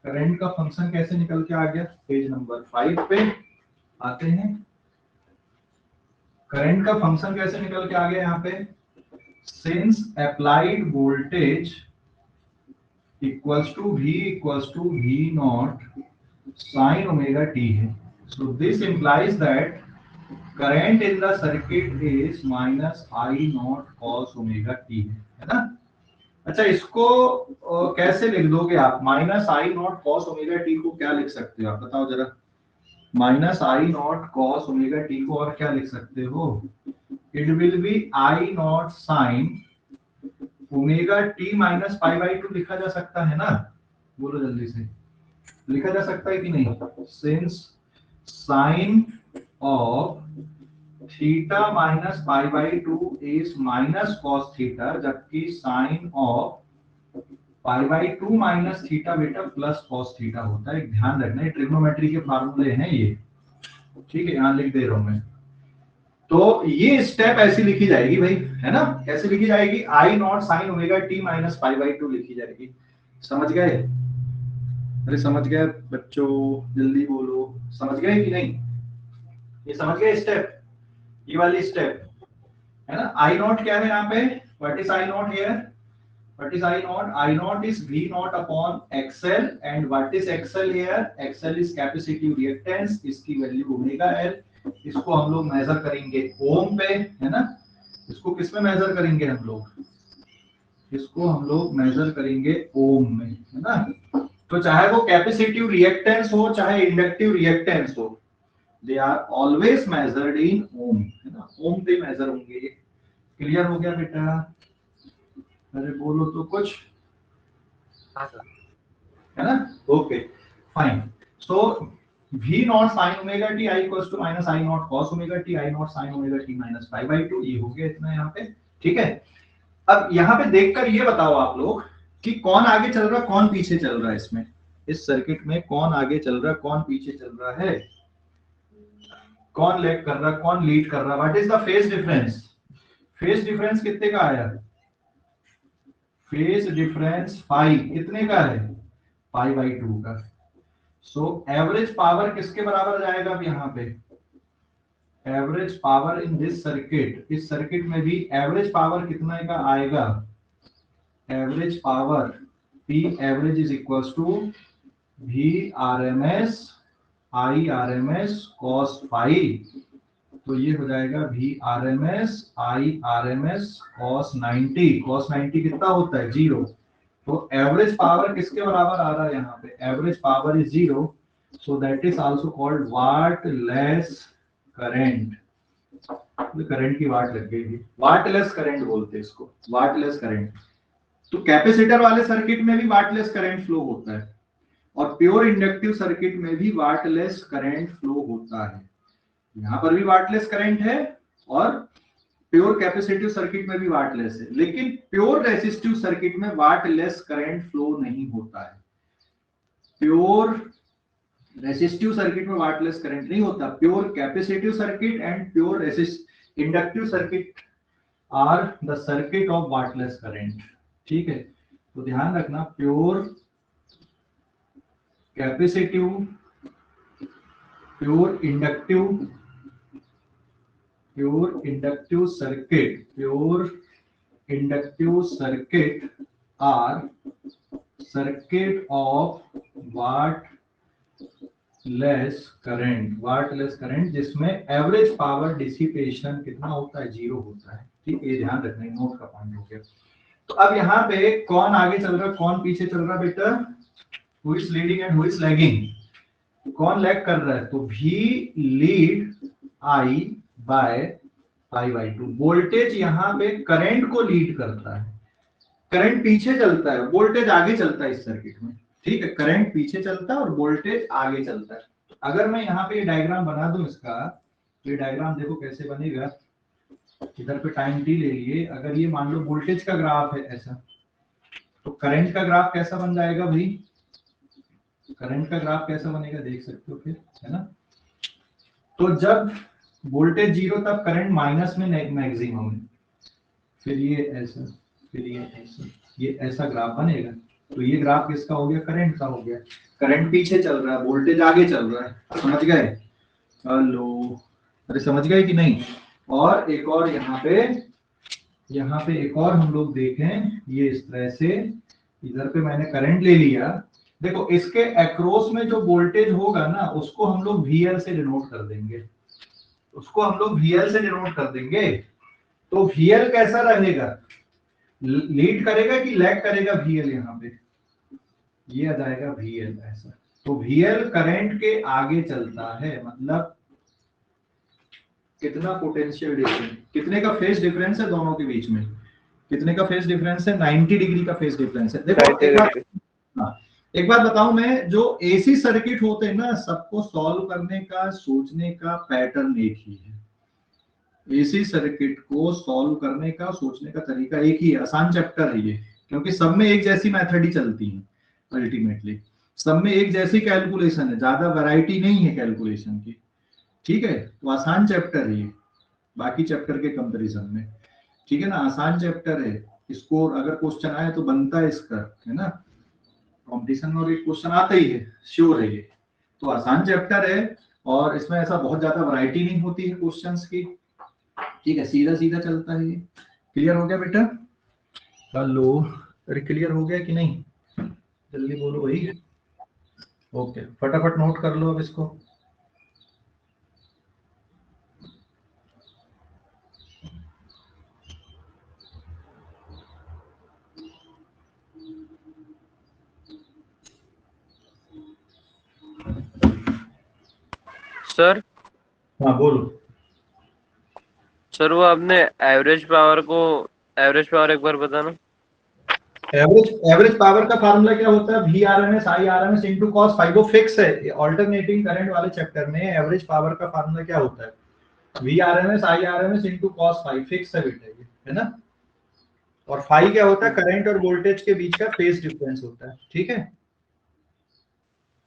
A: करंट का फंक्शन कैसे निकल के आ गया? पेज नंबर 5 पे आते हैं। करंट का फंक्शन कैसे निकल के आ गया यहाँ पे? Since applied voltage equals to V not sine omega T है। So this implies that current in the circuit is minus I not cos omega T है ना? अच्छा, इसको कैसे लिख दोगे आप? Minus I not cos omega T को क्या लिख सकते हो आप बताओ जरा? Minus I not cos omega T को और क्या लिख सकते हो? It will be I not sine omega T minus pi by 2 लिखा जा सकता है ना? बोलो जल्दी से, लिखा जा सकता है कि नहीं? Since sine of theta minus pi by 2 is minus cos theta, जबकि sine of pi by 2 minus theta beta plus cos theta होता है। ध्यान रखना, ये ट्रिग्नोमेट्री के फार्मूले हैं ये। ठीक है, यहाँ लिख दे रहा हूं मैं। तो ये स्टेप ऐसी लिखी जाएगी भाई, है ना, कैसे लिखी जाएगी, I not sine omega T minus pi by 2 लिखी जाएगी। समझ गए? अरे समझ गए बच्चों, जल्दी बोलो, समझ गए कि नहीं? ये समझ गए स्टेप, ये वाली स्टेप, है ना। आई नॉट क्या है यहाँ पे, what is I not here, what is I naught? I naught is V naught upon XL and what is XL here? XL is capacitive reactance, इसकी वैल्यू ओमेगा L। इसको हम लोग मेजर करेंगे ओम पे, है ना। इसको किस में मेजर करेंगे हम लोग, इसको हम लोग मेजर करेंगे ओम में, है ना। तो चाहे वो कैपेसिटिव रिएक्टेंस हो चाहे इंडक्टिव रिएक्टेंस हो, they are always measured in ohm, है ना, ओम पे मेजर होंगे। क्लियर हो गया बेटा? अरे बोलो तो कुछ, है ना। Okay fine. So V not sine omega T I equals to minus I not cos omega T, I not sine omega T minus pi by 2, ये हो गया इतना यहाँ पे, ठीक है। अब यहाँ पे देखकर ये बताओ आप लोग कि कौन आगे चल रहा कौन पीछे चल रहा है, इसमें इस सर्किट में कौन आगे चल रहा कौन पीछे चल रहा है, कौन लैग कर रहा कौन लीड कर रहा, what is the phase difference. Phase difference कितने का आया, फेज डिफरेंस फाई कितने का है, पाई बाई 2 का। सो एवरेज पावर किसके बराबर जाएगा अब यहाँ पे, average power in this circuit, इस सर्किट में भी एवरेज पावर कितने का आएगा, average power P average is equals to V RMS I RMS cos phi, तो ये हो जाएगा V RMS I RMS cos 90, cos 90 कितना होता है 0। तो एवरेज पावर किसके बराबर आ रहा है यहाँ पे, average power is 0, so that is also called wattless current. Current की वाट लग गई, वाटलेस करंट बोलते हैं इसको, वाटलेस करंट। तो कैपेसिटर वाले सर्किट में भी वाटलेस करंट फ्लो होता है और प्योर इंडक्टिव सर्किट में भी वाटलेस करंट फ्लो होता है। यहाँ पर भी वाटलेस करंट है और प्योर कैपेसिटिव सर्किट में भी वाटलेस है, लेकिन प्योर रेसिस्टिव सर्किट में वाटलेस करंट फ्लो नहीं होता है। प्योर रेसिस्टिव सर्किट में वाटलेस करंट नहीं होता। Pure capacitive circuit and pure inductive circuit are the circuit of wattless current, ठीक है। तो ध्यान रखना, pure capacitive, pure inductive circuit are circuit of wattless current जिसमें एवरेज पावर डिसिपेशन कितना होता है 0 होता है, ठीक है। ये ध्यान रखना, नोट का पॉइंट हो गया। तो अब यहाँ पे कौन आगे चल रहा कौन पीछे चल रहा बेटा, who is leading and who is lagging, कौन लैग कर रहा है, तो V lead I by pi by 2। Voltage यहाँ पे करंट को लीड करता है, करंट पीछे चलता है, वोल्टेज आगे चलता है इस सर्किट में, ठीक है। करंट पीछे चलता है और वोल्टेज आगे चलता है। अगर मैं यहाँ पे डायग्राम बना दूं इसका, तो ये डायग्राम देखो कैसे बनेगा, इधर पे टाइम t ले लिए, अगर ये मान लो वोल्टेज का ग्राफ है ऐसा, तो करंट का ग्राफ कैसा बन जाएगा भाई, करंट का ग्राफ कैसा बनेगा देख सकते हो फिर, है ना। तो जब वोल्टेज 0 तब करंट माइनस में मैक्सिमम है, फिर ये ऐसा, फिर ये ऐसा, ये ऐसा ग्राफ बनेगा। तो ये ग्राफ किसका हो गया, करंट का हो गया। करंट पीछे चल रहा है, वोल्टेज आगे चल रहा है, समझ गए? हेलो, अरे समझ गए कि नहीं? और एक और यहाँ पे एक और हम लोग देखें, ये इस तरह से, इधर पे मैंने करंट ले लिया, देखो इसके अक्रॉस में जो वोल्टेज होगा ना उसको हम लोग VL से डिनोट कर देंगे, उसको हम लोग VL से डिनोट कर देंगे। तो VL कैसा रहेगा, लीड करेगा कि लैग करेगा VL, यहाँ पे ये आ जाएगा VL ऐसा। तो VL करंट के आगे चलता है, मतलब कितना पोटेंशियल डिफरेंस, कितने का फेज डिफरेंस है दोनों के बीच में, कितने का फेज डिफरेंस है, 90 डिग्री का फेज डिफरेंस है। देखो एक बात बताऊं मैं, जो एसी सर्किट होते हैं ना, सबको सॉल्व करने का सोचने का पैटर्न एक ही है। एसी सर्किट को सॉल्व करने का सोचने का तरीका एक ही है, आसान चैप्टर है ये, क्योंकि सब में एक जैसी मेथड ही चलती है, अल्टीमेटली सब में एक जैसी कैलकुलेशन है, ज्यादा वैरायटी नहीं है कैलकुलेशन की, ठीक है। तो आसान चैप्टर है बाकी चैप्टर के कंपैरिजन में, ठीक है ना। आसान चैप्टर है, स्कोर अगर क्वेश्चन आए तो बनता है इसका, है ना। कंपटीशन में और एक क्वेश्चन आता ही है, श्योर है ये। तो आसान चैप्टर है और इसमें ऐसा बहुत ज्यादा वैरायटी नहीं होती है क्वेश्चंस की, ठीक है, सीधा सीधा चलता है ये। क्लियर हो गया बेटा? हेलो, अरे क्लियर हो गया कि नहीं? जल्दी बोलो भाई। ओके, फटाफट नोट कर लो अब इसको।
F: सर
A: हाँ बोलो।
F: सर वो आपने एवरेज पावर एक बार बताना।
A: एवरेज पावर का फार्मूला क्या होता है? V R M S I R M S into cos phi, वो फिक्स है। ऑल्टरनेटिंग करंट वाले चैप्टर में एवरेज पावर का फार्मूला क्या होता है? V R M S I R M S into cos phi, fix है बेटा ये, है ना। और फाइव क्या होता है? करंट और वोल्टेज के बीच का फेज डिफरेंस होता है, ठीक है।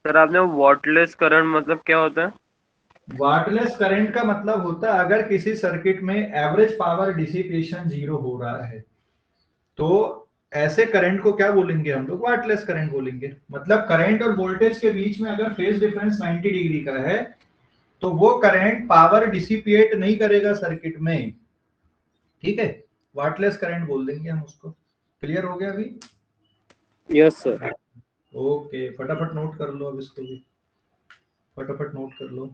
F: सर आपने वॉटलेस करंट मतलब क्या होता है?
A: वाटलेस करंट का मतलब होता है अगर किसी सर्किट में एवरेज पावर डिसिपेशन जीरो हो रहा है तो ऐसे करंट को क्या बोलेंगे हम लोग? वाटलेस करंट बोलेंगे। मतलब करंट और वोल्टेज के बीच में अगर फेज डिफरेंस 90 डिग्री का है तो वो करंट पावर डिसिपेट नहीं करेगा सर्किट में, ठीक है। वाटलेस करंट बोल देंगे हम उसको। क्लियर हो गया अभी?
F: Yes sir.
A: ओके, फटाफट नोट कर लो अब इसको भी, फटाफट नोट कर लो।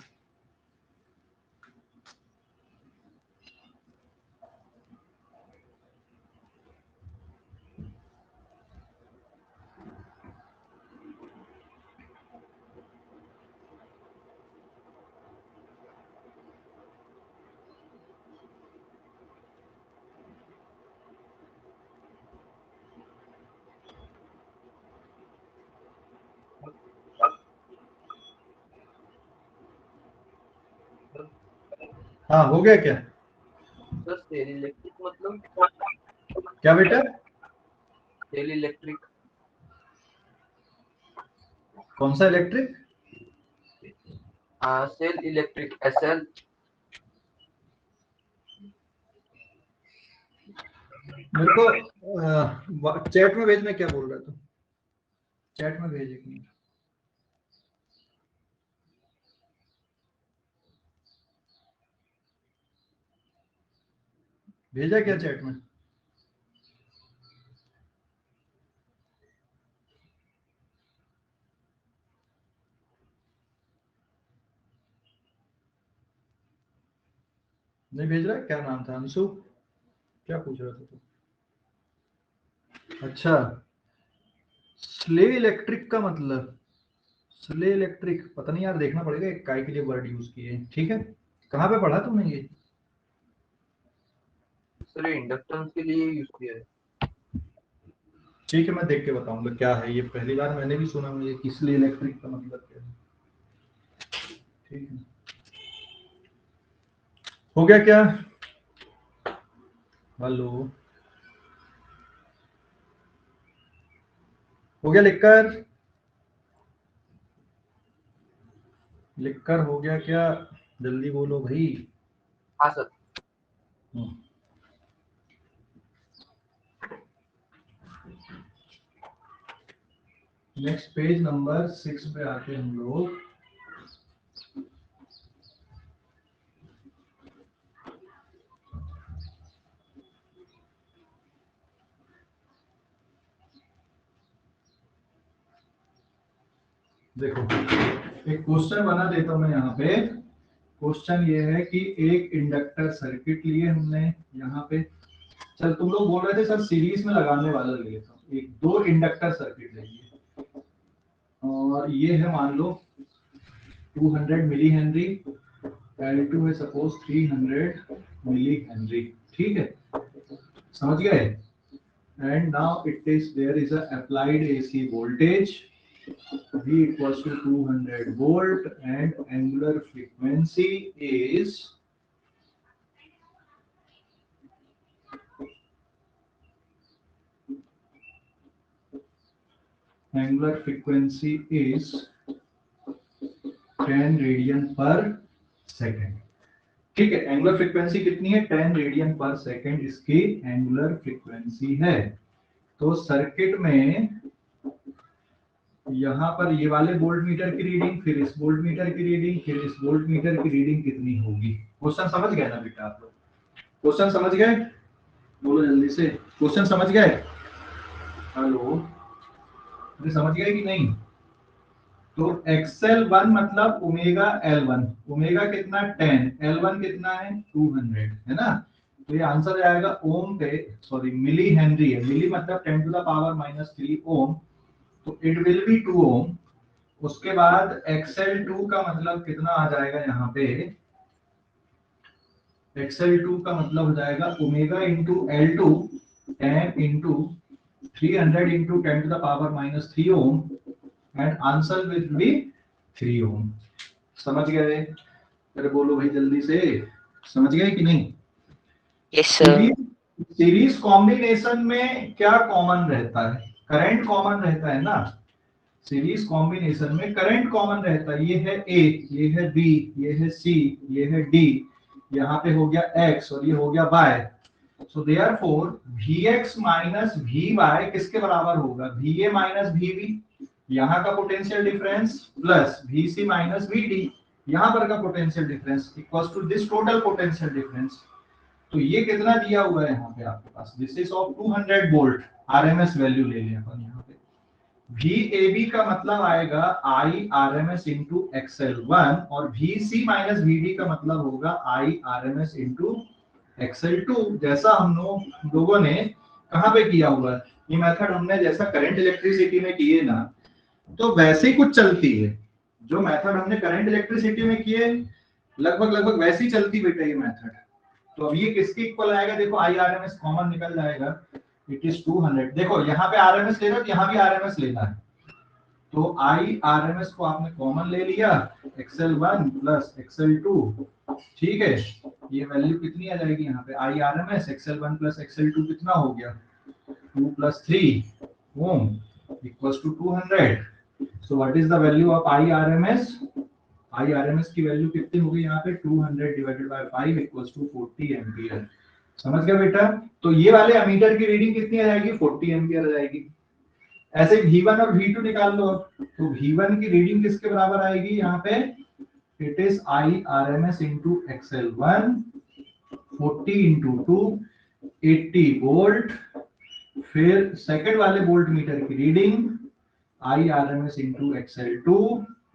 A: हाँ हो गया क्या?
C: सर सेल इलेक्ट्रिक मतलब?
A: क्या बेटा?
C: Cell electric.
A: कौन सा इलेक्ट्रिक?
C: Cell electric SL.
A: मेरे को चैट में भेजना, क्या बोल रहा था? चैट में भेज एक मिनट। भेजा क्या चैट में? नहीं भेज रहा? क्या नाम था? अंशु? क्या पूछ रहा था तू? अच्छा, स्ले इलेक्ट्रिक का मतलब, स्ले इलेक्ट्रिक पता नहीं यार, देखना पड़ेगा एक काय के लिए वर्ड यूज किए, ठीक है। कहाँ पे पढ़ा तुमने ये?
C: सर इंडक्टेंस के लिए यूज किया है।
A: ठीक है, मैं देख के बताऊंगा क्या है ये। पहली बार मैंने भी सुना मुझे कि स्ले इलेक्ट्रिक का मतलब क्या है। ठीक है, हो गया क्या? हेलो, हो गया लिखकर? लिखकर हो गया क्या? जल्दी बोलो भाई।
C: हाँ सर।
A: नेक्स्ट पेज नंबर 6 पे आते हैं हम लोग। देखो, एक क्वेश्चन बना देता हूं मैं यहाँ पे। क्वेश्चन ये है कि एक इंडक्टर सर्किट लिए हमने यहाँ पे। चल, तुम लोग बोल रहे थे सर सीरीज में लगाने वाला ले लेता हूँ। एक दो इंडक्टर सर्किट लेंगे और ये है मान लो 200 मिली हेनरी, L2 है सपोज 300 मिली हेनरी, ठीक है, समझ गए। And now it is there is a applied AC voltage V equals to 200 volt and angular frequency is angular frequency is 10 radian पर सेकेंड, ठीक है, एंगुलर फ्रीक्वेंसी कितनी है 10 रेडियन पर सेकेंड इसकी एंगुलर फ्रीक्वेंसी है। तो सर्किट में यहाँ पर ये वाले वोल्ट मीटर की रीडिंग, फिर इस वोल्ट मीटर की रीडिंग, फिर इस वोल्ट मीटर की रीडिंग कितनी होगी? क्वेश्चन समझ गए ना बेटा आप लोग? क्वेश्चन समझ गए? बोलो जल्दी से, क्वेश्चन समझ गए? हेलो, अरे समझ गए कि नहीं? तो XL1 मतलब ओमेगा L1, ओमेगा कितना 10, L1 कितना है 200 है ना। तो ये आंसर आएगा ओम पे, सॉरी मिली हेनरी है, मिली मतलब 10 टू द पावर -3 ओम, तो इट विल बी 2 ओम। उसके बाद XL2 का मतलब कितना आ जाएगा यहाँ पे, XL2 का मतलब हो जाएगा omega into L2 10 into 300 into 10 to the power -3 ohm and answer will be 3 ohm. समझ गए? अरे बोलो भाई जल्दी से, समझ गए कि नहीं?
G: Yes sir.
A: सीरीज कॉम्बिनेशन में क्या कॉमन रहता है? करंट कॉमन रहता है ना। सीरीज कॉम्बिनेशन में करंट कॉमन रहता है, ये है ए, ये है बी, ये है सी, ये है डी, यहाँ पे हो गया एक्स और ये हो गया Y. So therefore Vx minus Vy किसके बराबर होगा? Va माइनस Vb, यहाँ का potential difference, plus Vc minus Vd, यहाँ पर का potential difference, equals to this total potential difference. तो ये कितना दिया हुआ है यहाँ पे आपके पास? This is of 200 volt, RMS value ले लिया अपन यहाँ पे। VAB का मतलब आएगा IRMS इंटू XL1 और VC माइनस VD का मतलब होगा IRMS इंटू XL2। जैसा हम लोगों ने कहाँ पे किया हुआ है ये मेथड, हमने जैसा करंट इलेक्ट्रिसिटी में किए ना, तो वैसे ही कुछ चलती है। जो मेथड हमने करंट इलेक्ट्रिसिटी में किए लगभग वैसे ही चलती बेटा ये मेथड। तो अब ये किसके इक्वल आएगा? देखो IRMS कॉमन निकल जाएगा, इट इज 200। देखो यहाँ पे RMS लेना, तो यहाँ भी RMS लेना है, तो IRMS को आपने कॉमन ले लिया, XL1 प्लस XL2, ठीक है। ये वैल्यू कितनी आ जाएगी यहाँ पे? IRMS XL1 प्लस XL2 कितना हो गया? 2 plus 3 ohm equals to 200। So what is the value of IRMS? IRMS की वैल्यू कितनी होगी यहाँ पे? 200 divided by 5 equals to 40 ampere. समझ गया बेटा? तो ये वाले एमीटर की रीडिंग कितनी आ जाएगी? 40 एम्पियर आ जाएगी। ऐसे V1 और V2 निकाल लो। तो V1 की रीडिंग किसके बराबर आएगी यहाँ पे? It is IRMS into XL1, 40 into 2, 80 volt. फिर सेकंड वाले वोल्ट मीटर की reading IRMS into XL2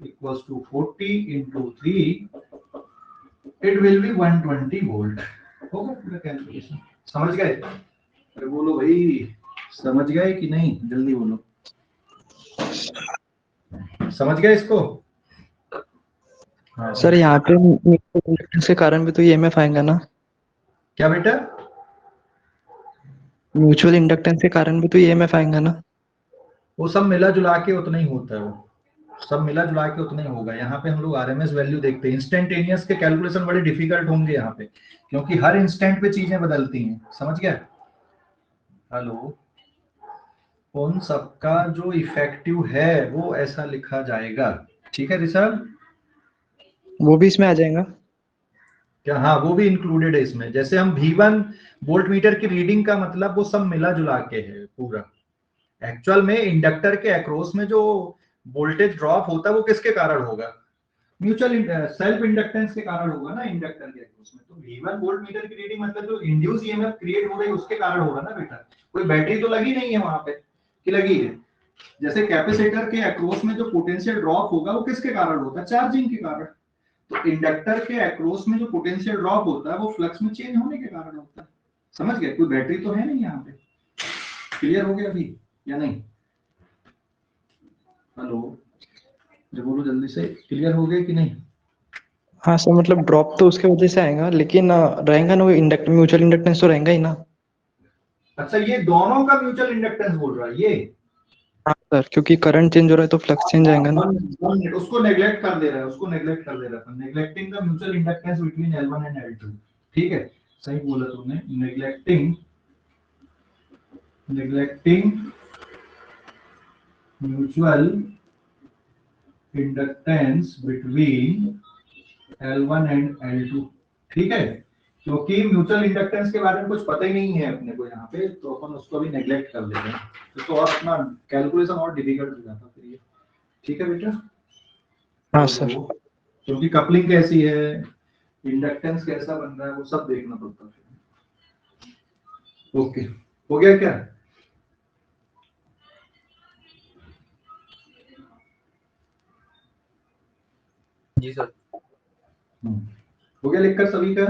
A: equals to 40 into 3, it will be 120 volt. होगा पूरा कैलकुलेशन। समझ गए? अरे बोलो भाई, समझ गए कि नहीं? जल्दी बोलो, समझ गए इसको? हाँ
H: सर यहाँ पे इंडक्टेंस के कारण भी तो EMF आएगा ना?
A: क्या बेटा?
H: म्यूचुअल इंडक्टेंस के कारण भी तो EMF आएगा ना?
A: वो सब मिला जुला के उतना ही होता है, वो सब मिला जुला के उतना ही होगा। यहाँ पे हम लोग RMS वैल्यू देखते हैं। इंस्टेंटेनियस के कैलकुलेशन बड़े डिफिकल्ट होंगे यहाँ पे, क्योंकि हर इंस्टेंट पे चीजें बदलती हैं। समझ गया? हेलो, उन सबका जो इफेक्टिव है वो ऐसा लिखा जाएगा, ठीक है ऋषभ?
H: वो भी इसमें आ जाएगा
A: क्या? हाँ, वो भी इंक्लूडेड है इसमें। जैसे हम V1 वोल्ट मीटर की रीडिंग का मतलब वो सब मिला जुला के है पूरा। एक्चुअल में इंडक्टर के अक्रॉस में जो वोल्टेज ड्रॉप होता है वो किसके कारण होगा? म्यूचुअल सेल्फ इंडक्टेंस के कारण होगा ना, इंडक्टर के अक्रॉस में। तो V1 वोल्ट मीटर की रीडिंग मतलब जो इंड्यूस EMF क्रिएट हो गई उसके कारण होगा ना बेटा। कोई बैटरी तो लगी नहीं है वहां पे कि लगी है? जैसे कैपेसिटर के अक्रॉस में जो पोटेंशियल ड्रॉप होगा वो किसके कारण होता है? चार्जिंग के कारण। तो इंडक्टर के अक्रॉस में जो पोटेंशियल ड्रॉप होता है वो फ्लक्स में चेंज होने के कारण होता है। समझ गए? कोई बैटरी तो है नहीं यहाँ पे। क्लियर हो गया अभी या नहीं? हेलो, जो बोलो जल्दी से, क्लियर हो गया कि नहीं?
H: हाँ सर, मतलब ड्रॉप तो उसके वजह से आएगा, लेकिन रहेगा ना वो म्यूचुअल इंडक्टेंस तो रहेगा ही ना।
A: अच्छा, ये दोनों का म्यूचुअल इंडक्टेंस बोल रहा है ये?
H: हाँ सर, क्योंकि करंट चेंज हो रहा है तो फ्लक्स चेंज आएगा ना।
A: उसको नेग्लेक्ट कर दे रहा है, उसको नेग्लेक्ट कर दे रहा है। Neglecting the mutual inductance between L1 and L2। ठीक है, सही बोला तुमने। Neglecting mutual inductance between L1 and L2। ठीक है, क्योंकि म्यूचुअल इंडक्टेंस के बारे में कुछ पता ही नहीं है अपने को यहाँ पे, तो अपन उसको भी नेग्लेक्ट कर देते हैं, तो और अपना कैलकुलेशन और डिफिकल्ट हो जाता फिर ये। ठीक है बेटा?
H: हाँ सर।
A: क्योंकि कपलिंग कैसी है, इंडक्टेंस कैसा बन रहा है, वो सब देखना पड़ता है। ओके, हो गया क्या?
C: जी सर।
A: हो गया लिखकर सभी का?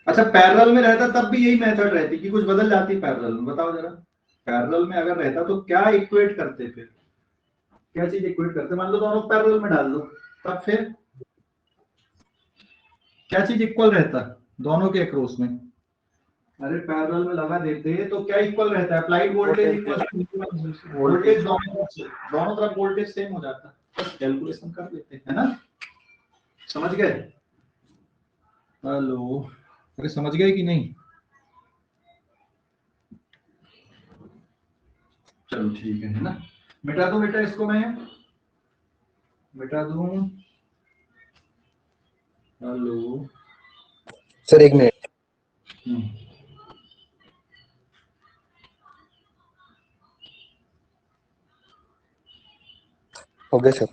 A: अच्छा, पैरेलल में रहता तब भी यही मेथड रहती कि कुछ बदल जाती पैरेलल में? बताओ जरा, पैरेलल में अगर रहता तो क्या इक्वेट करते, फिर क्या चीज इक्वेट करते? मान लो दोनों पैरेलल में डाल दो, तब फिर क्या चीज इक्वल रहता दोनों के अक्रॉस में? अरे पैरेलल में लगा देते तो क्या इक्वल रहता है? अप्लाइड वोल्टेज इक्वल वोल्टेज, दोनों तरफ वोल्टेज सेम हो जाता। बस कैलकुलेशन कर लेते हैं ना, समझ गए? हेलो, अरे समझ गए कि नहीं? चलो ठीक है ना, मिटा दो बेटा इसको, मैं मिटा दूं। हेलो
I: सर, एक मिनट। हो गया सर।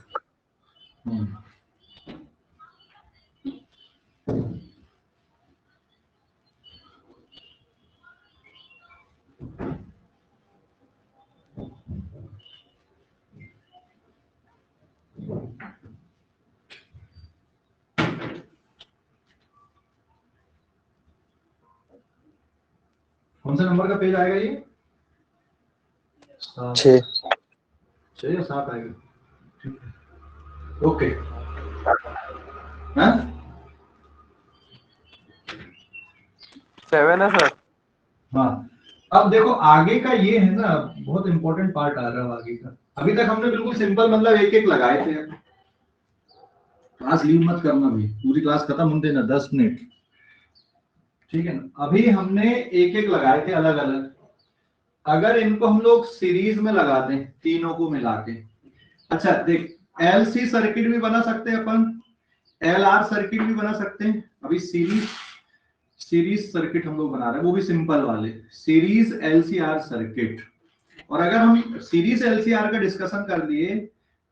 A: कौन सा नंबर का पेज आएगा ये?
I: 6
A: 6 या 7 आएगा? ओके, हाँ
F: 7 है सर।
A: हाँ, अब देखो आगे का ये है ना, बहुत इंपॉर्टेंट पार्ट आ रहा है आगे का। अभी तक हमने बिल्कुल सिंपल मतलब एक एक लगाए थे। क्लास लीव मत करना भाई, पूरी क्लास खत्म होने देना 10 मिनट, ठीक है ना? अभी हमने एक एक लगाए थे अलग अलग। अगर इनको हम लोग सीरीज में लगा दें तीनों को मिला के, अच्छा देख, एलसी सर्किट भी बना सकते हैं अपन, एलआर सर्किट भी बना सकते हैं। अभी सीरीज सर्किट हम लोग बना रहे हैं, वो भी सिंपल वाले सीरीज एलसीआर सर्किट। और अगर हम सीरीज एलसीआर का डिस्कशन कर लिए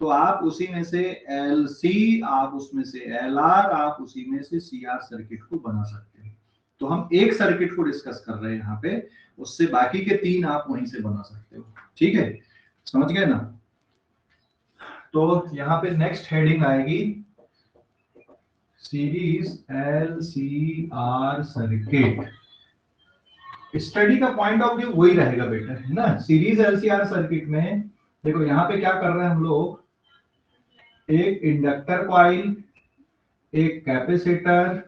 A: तो आप उसी में से एलसी, आप उसमें से एलआर, आप उसी में से सीआर सर्किट को बना सकते हैं। तो हम एक सर्किट को डिस्कस कर रहे हैं यहाँ पे, उससे बाकी के 3 आप वहीं से बना सकते हो। ठीक है, समझ गए ना? तो यहाँ पे नेक्स्ट हेडिंग आएगी सीरीज एलसीआर सर्किट। स्टडी का पॉइंट ऑफ व्यू वही रहेगा बेटा, है ना? सीरीज एलसीआर सर्किट में देखो यहाँ पे क्या कर रहे हैं हम लोग, एक इंडक्टर कॉइल, एक कैपेसिटर,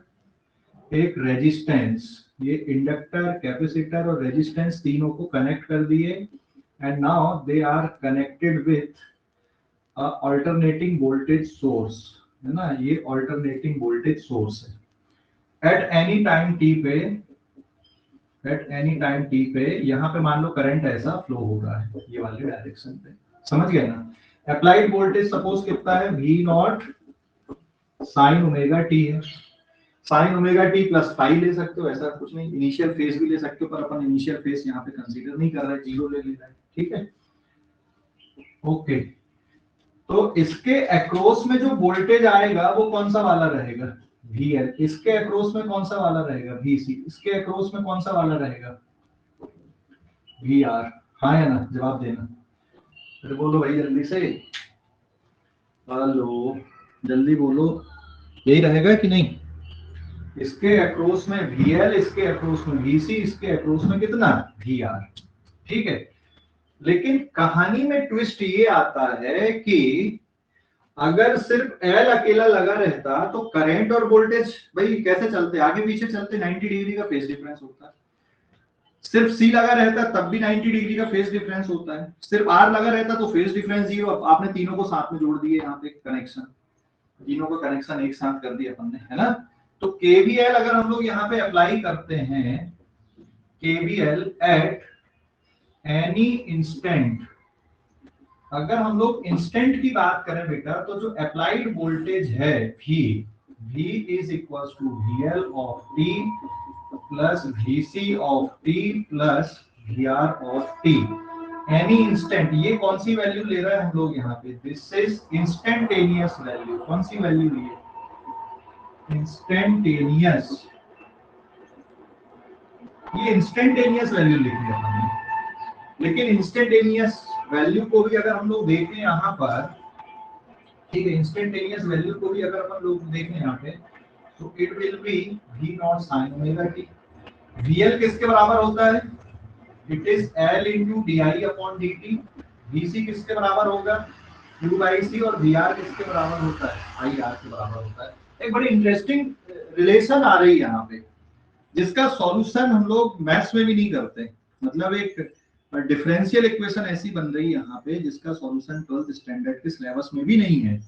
A: एक रेजिस्टेंस, ये इंडक्टर, कैपेसिटर और रेजिस्टेंस तीनों को कनेक्ट कर दिए, and now they are connected with alternating voltage source, है ना? ये अल्टरनेटिंग वोल्टेज सोर्स है। एट एनी टाइम टी पे, एट एनी टाइम टी पे यहाँ पे मान लो करंट ऐसा फ्लो हो रहा है ये वाले डायरेक्शन पे, समझ गए ना? अप्लाइड वोल्टेज सपोज कितना है, V not sine omega T है। Sine omega T plus pi ले सकते हो, ऐसा कुछ नहीं। इनिशियल फेज भी ले सकते हो, पर अपन इनिशियल फेज यहाँ पे कंसीडर नहीं कर रहे, जीरो ले लेना है। ठीक है, ओके। तो इसके अक्रॉस में जो वोल्टेज आएगा वो कौन सा वाला रहेगा, VL। इसके अक्रॉस में कौन सा वाला रहेगा, VC। इसके अक्रॉस में कौन सा वाला रहेगा, VR। हाँ या ना, जवाब देना। अरे बोलो भाई जल्दी से, हेलो जल्दी बोलो, यही रहेगा कि नहीं? इसके अक्रॉस में VL, इसके अक्रॉस में VC, इसके अक्रॉस में कितना, VR। ठीक है, लेकिन कहानी में ट्विस्ट ये आता है कि अगर सिर्फ L अकेला लगा रहता तो करंट और वोल्टेज भाई कैसे चलते, आगे पीछे चलते, 90 डिग्री का फेज डिफरेंस होता है। सिर्फ C लगा रहता तब भी 90 डिग्री का फेज डिफरेंस होता है। सिर्फ R लगा रहता तो फेज डिफरेंस 0। आपने तीनों को साथ में जोड़ दिए, यहाँ पे कनेक्शन, तीनों का कनेक्शन एक साथ कर दिया अपन ने, है ना? तो KVL अगर हम लोग यहाँ पे अप्लाई करते हैं, KVL एट एनी इंस्टेंट, अगर हम लोग इंस्टेंट की बात करें बेटा, तो जो अप्लाइड वोल्टेज है V, V is equals to VL of T plus VC of T plus VR of T। Any instant, ये कौन सी वैल्यू ले रहा है हम लोग यहाँ पे? This is instantaneous value. कौन सी वैल्यू ली है? इंस्टेंटेनियस। ये इंस्टेंटेनियस वैल्यू लिखी है हमने, लेकिन इंस्टेंटेनियस वैल्यू को भी अगर हम लोग देखें यहाँ पर, ठीक है, इंस्टेंटेनियस वैल्यू को भी अगर हम लोग देखें यहाँ पे, तो it will B v not sin omega t। vl किसके बराबर होता है? It is l into di upon dt। vc किसके बराबर होगा? q by c। और vr किसके बराबर होता है? ir के बराबर होता है। एक बड़ी इंटरेस्टिंग रिलेशन आ रही है यहाँ पे, जिसका सॉल्यूशन हम लोग मैथ्स में भी नहीं करते। मतलब एक डिफरेंशियल इक्वेशन ऐसी बन रही है यहाँ पे जिसका सॉल्यूशन 12th स्टैंडर्ड के सिलेबस में भी नहीं है।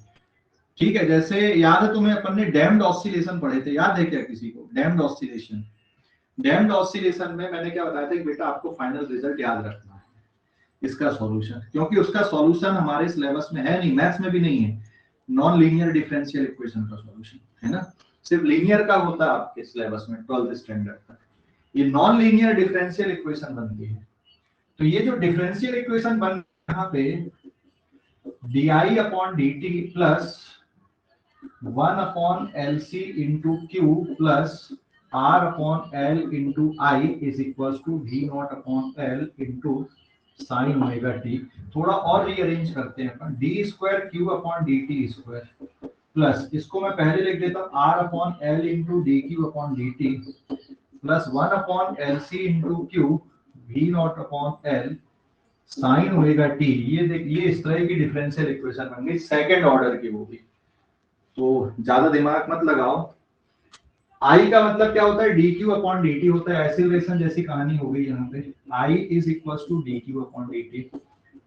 A: ठीक है, जैसे याद है तुम्हें, अपन ने डैम्ड ऑसिलेशन पढ़े थे, याद है क्या किसी को? Damped oscillation. डैम्ड ऑसिलेशन में मैंने क्या बताया था कि बेटा आपको फाइनल रिजल्ट याद रखना है, इसका सॉल्यूशन, क्योंकि उसका सॉल्यूशन हमारे सिलेबस में है नहीं, मैथ्स में भी नहीं है। नॉन लीनियर डिफरेंशियल इक्वेशन का सॉल्यूशन है ना, सिर्फ लीनियर का होता है आपके सिलेबस में 12th स्टैंडर्ड तक। ये नॉन लीनियर डिफरेंशियल इक्वेशन बनती है। तो ये जो डिफरेंशियल इक्वेशन बन यहाँ पे di upon dt plus 1 upon LC into Q plus R upon L into I is equal to V not upon L into sine omega t। थोड़ा और रीअरेंज करते हैं अपन, d square Q upon dt square plus, इसको मैं पहले लिख देता हूँ R upon L into dQ upon dt plus 1 upon LC into Q V not upon L sine omega t। ये देख, ये इस तरह की डिफरेंशियल इक्वेशन बन गई, सेकंड ऑर्डर की वो भी। तो ज्यादा दिमाग मत लगाओ। I का मतलब क्या होता है? dq अपॉन dt होता है, एक्सीलरेशन जैसी कहानी हो गई यहाँ पे। I is equal to dq upon dt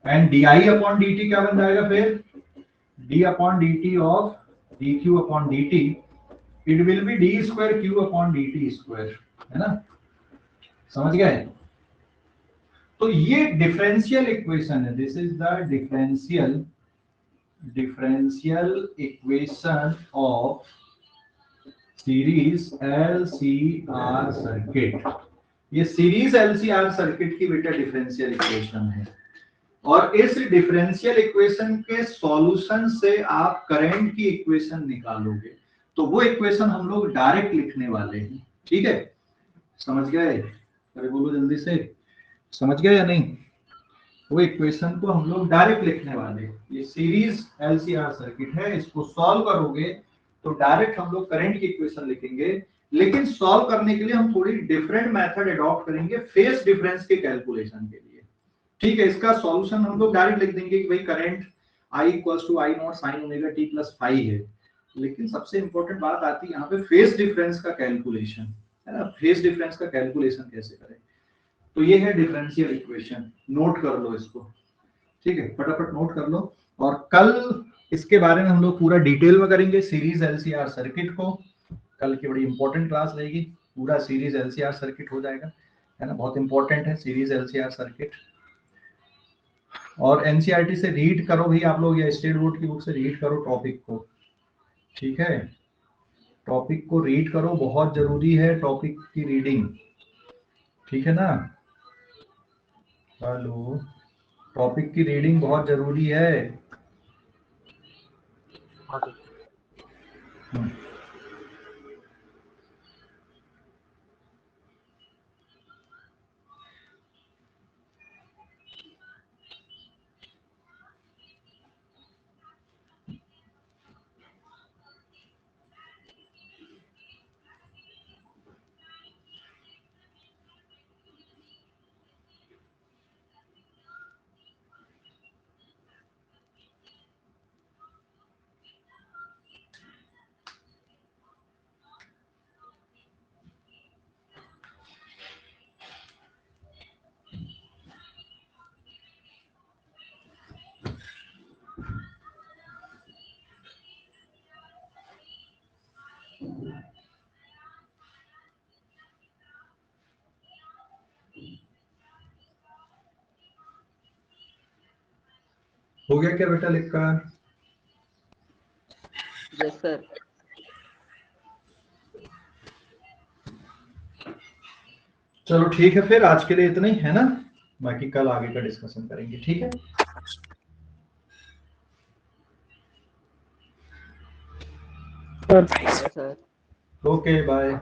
A: and di upon dt क्या बन जाएगा फिर? d upon dt of dq upon dt, it will be d square q upon dt square, है ना? समझ गए? तो ये डिफरेंशियल इक्वेशन है, this is the differential equation of series LCR circuit. ये सीरीज LCR सर्किट की बेटा डिफरेंशियल इक्वेशन है, और इस डिफरेंशियल इक्वेशन के सॉल्यूशन से आप करंट की इक्वेशन निकालोगे। तो वो इक्वेशन हम लोग डायरेक्ट लिखने वाले हैं, ठीक है? समझ गए? अरे बोलो जल्दी से, समझ गए या नहीं? वो इक्वेशन को हम लोग डायरेक्ट लिखने वाले हैं। ये सीरीज LCR सर्किट है, इसको सॉल्व करोगे तो डायरेक्ट हम लोग करंट की इक्वेशन लिखेंगे, लेकिन सॉल्व करने के लिए हम थोड़ी डिफरेंट मेथड अडॉप्ट करेंगे फेज डिफरेंस के कैलकुलेशन के लिए। ठीक है, इसका सॉल्यूशन हम लोग डायरेक्ट लिख देंगे कि भाई current I equals to I not sine omega t plus phi है, लेकिन सबसे इंपॉर्टेंट बात आती है यहाँ पे फेज डिफरेंस का कैलकुलेशन, है ना? फेज डिफरेंस का कैलकुलेशन कैसे करें? तो ये है डिफरेंशियल इक्वेशन, नोट कर लो इसको, ठीक है? फटाफट नोट कर लो, और कल इसके बारे में हम लोग पूरा डिटेल में करेंगे सीरीज LCR सर्किट को। कल की बड़ी इंपॉर्टेंट क्लास रहेगी, पूरा सीरीज LCR सर्किट हो जाएगा, है ना? बहुत इंपॉर्टेंट है सीरीज LCR सर्किट। और NCERT से रीड करो भाई आप लोग, या स्टेट बोर्ड की बुक से रीड करो टॉपिक को, ठीक है? टॉपिक को रीड करो, बहुत जरूरी है टॉपिक की रीडिंग, ठीक है ना? हेलो, टॉपिक की रीडिंग बहुत जरूरी है। हो गया क्या बेटा लिखकर?
B: Yes, sir.
A: चलो ठीक है, फिर आज के लिए इतना ही है ना, बाकी कल आगे का डिस्कशन करेंगे, ठीक है।
C: Sir
A: okay bye.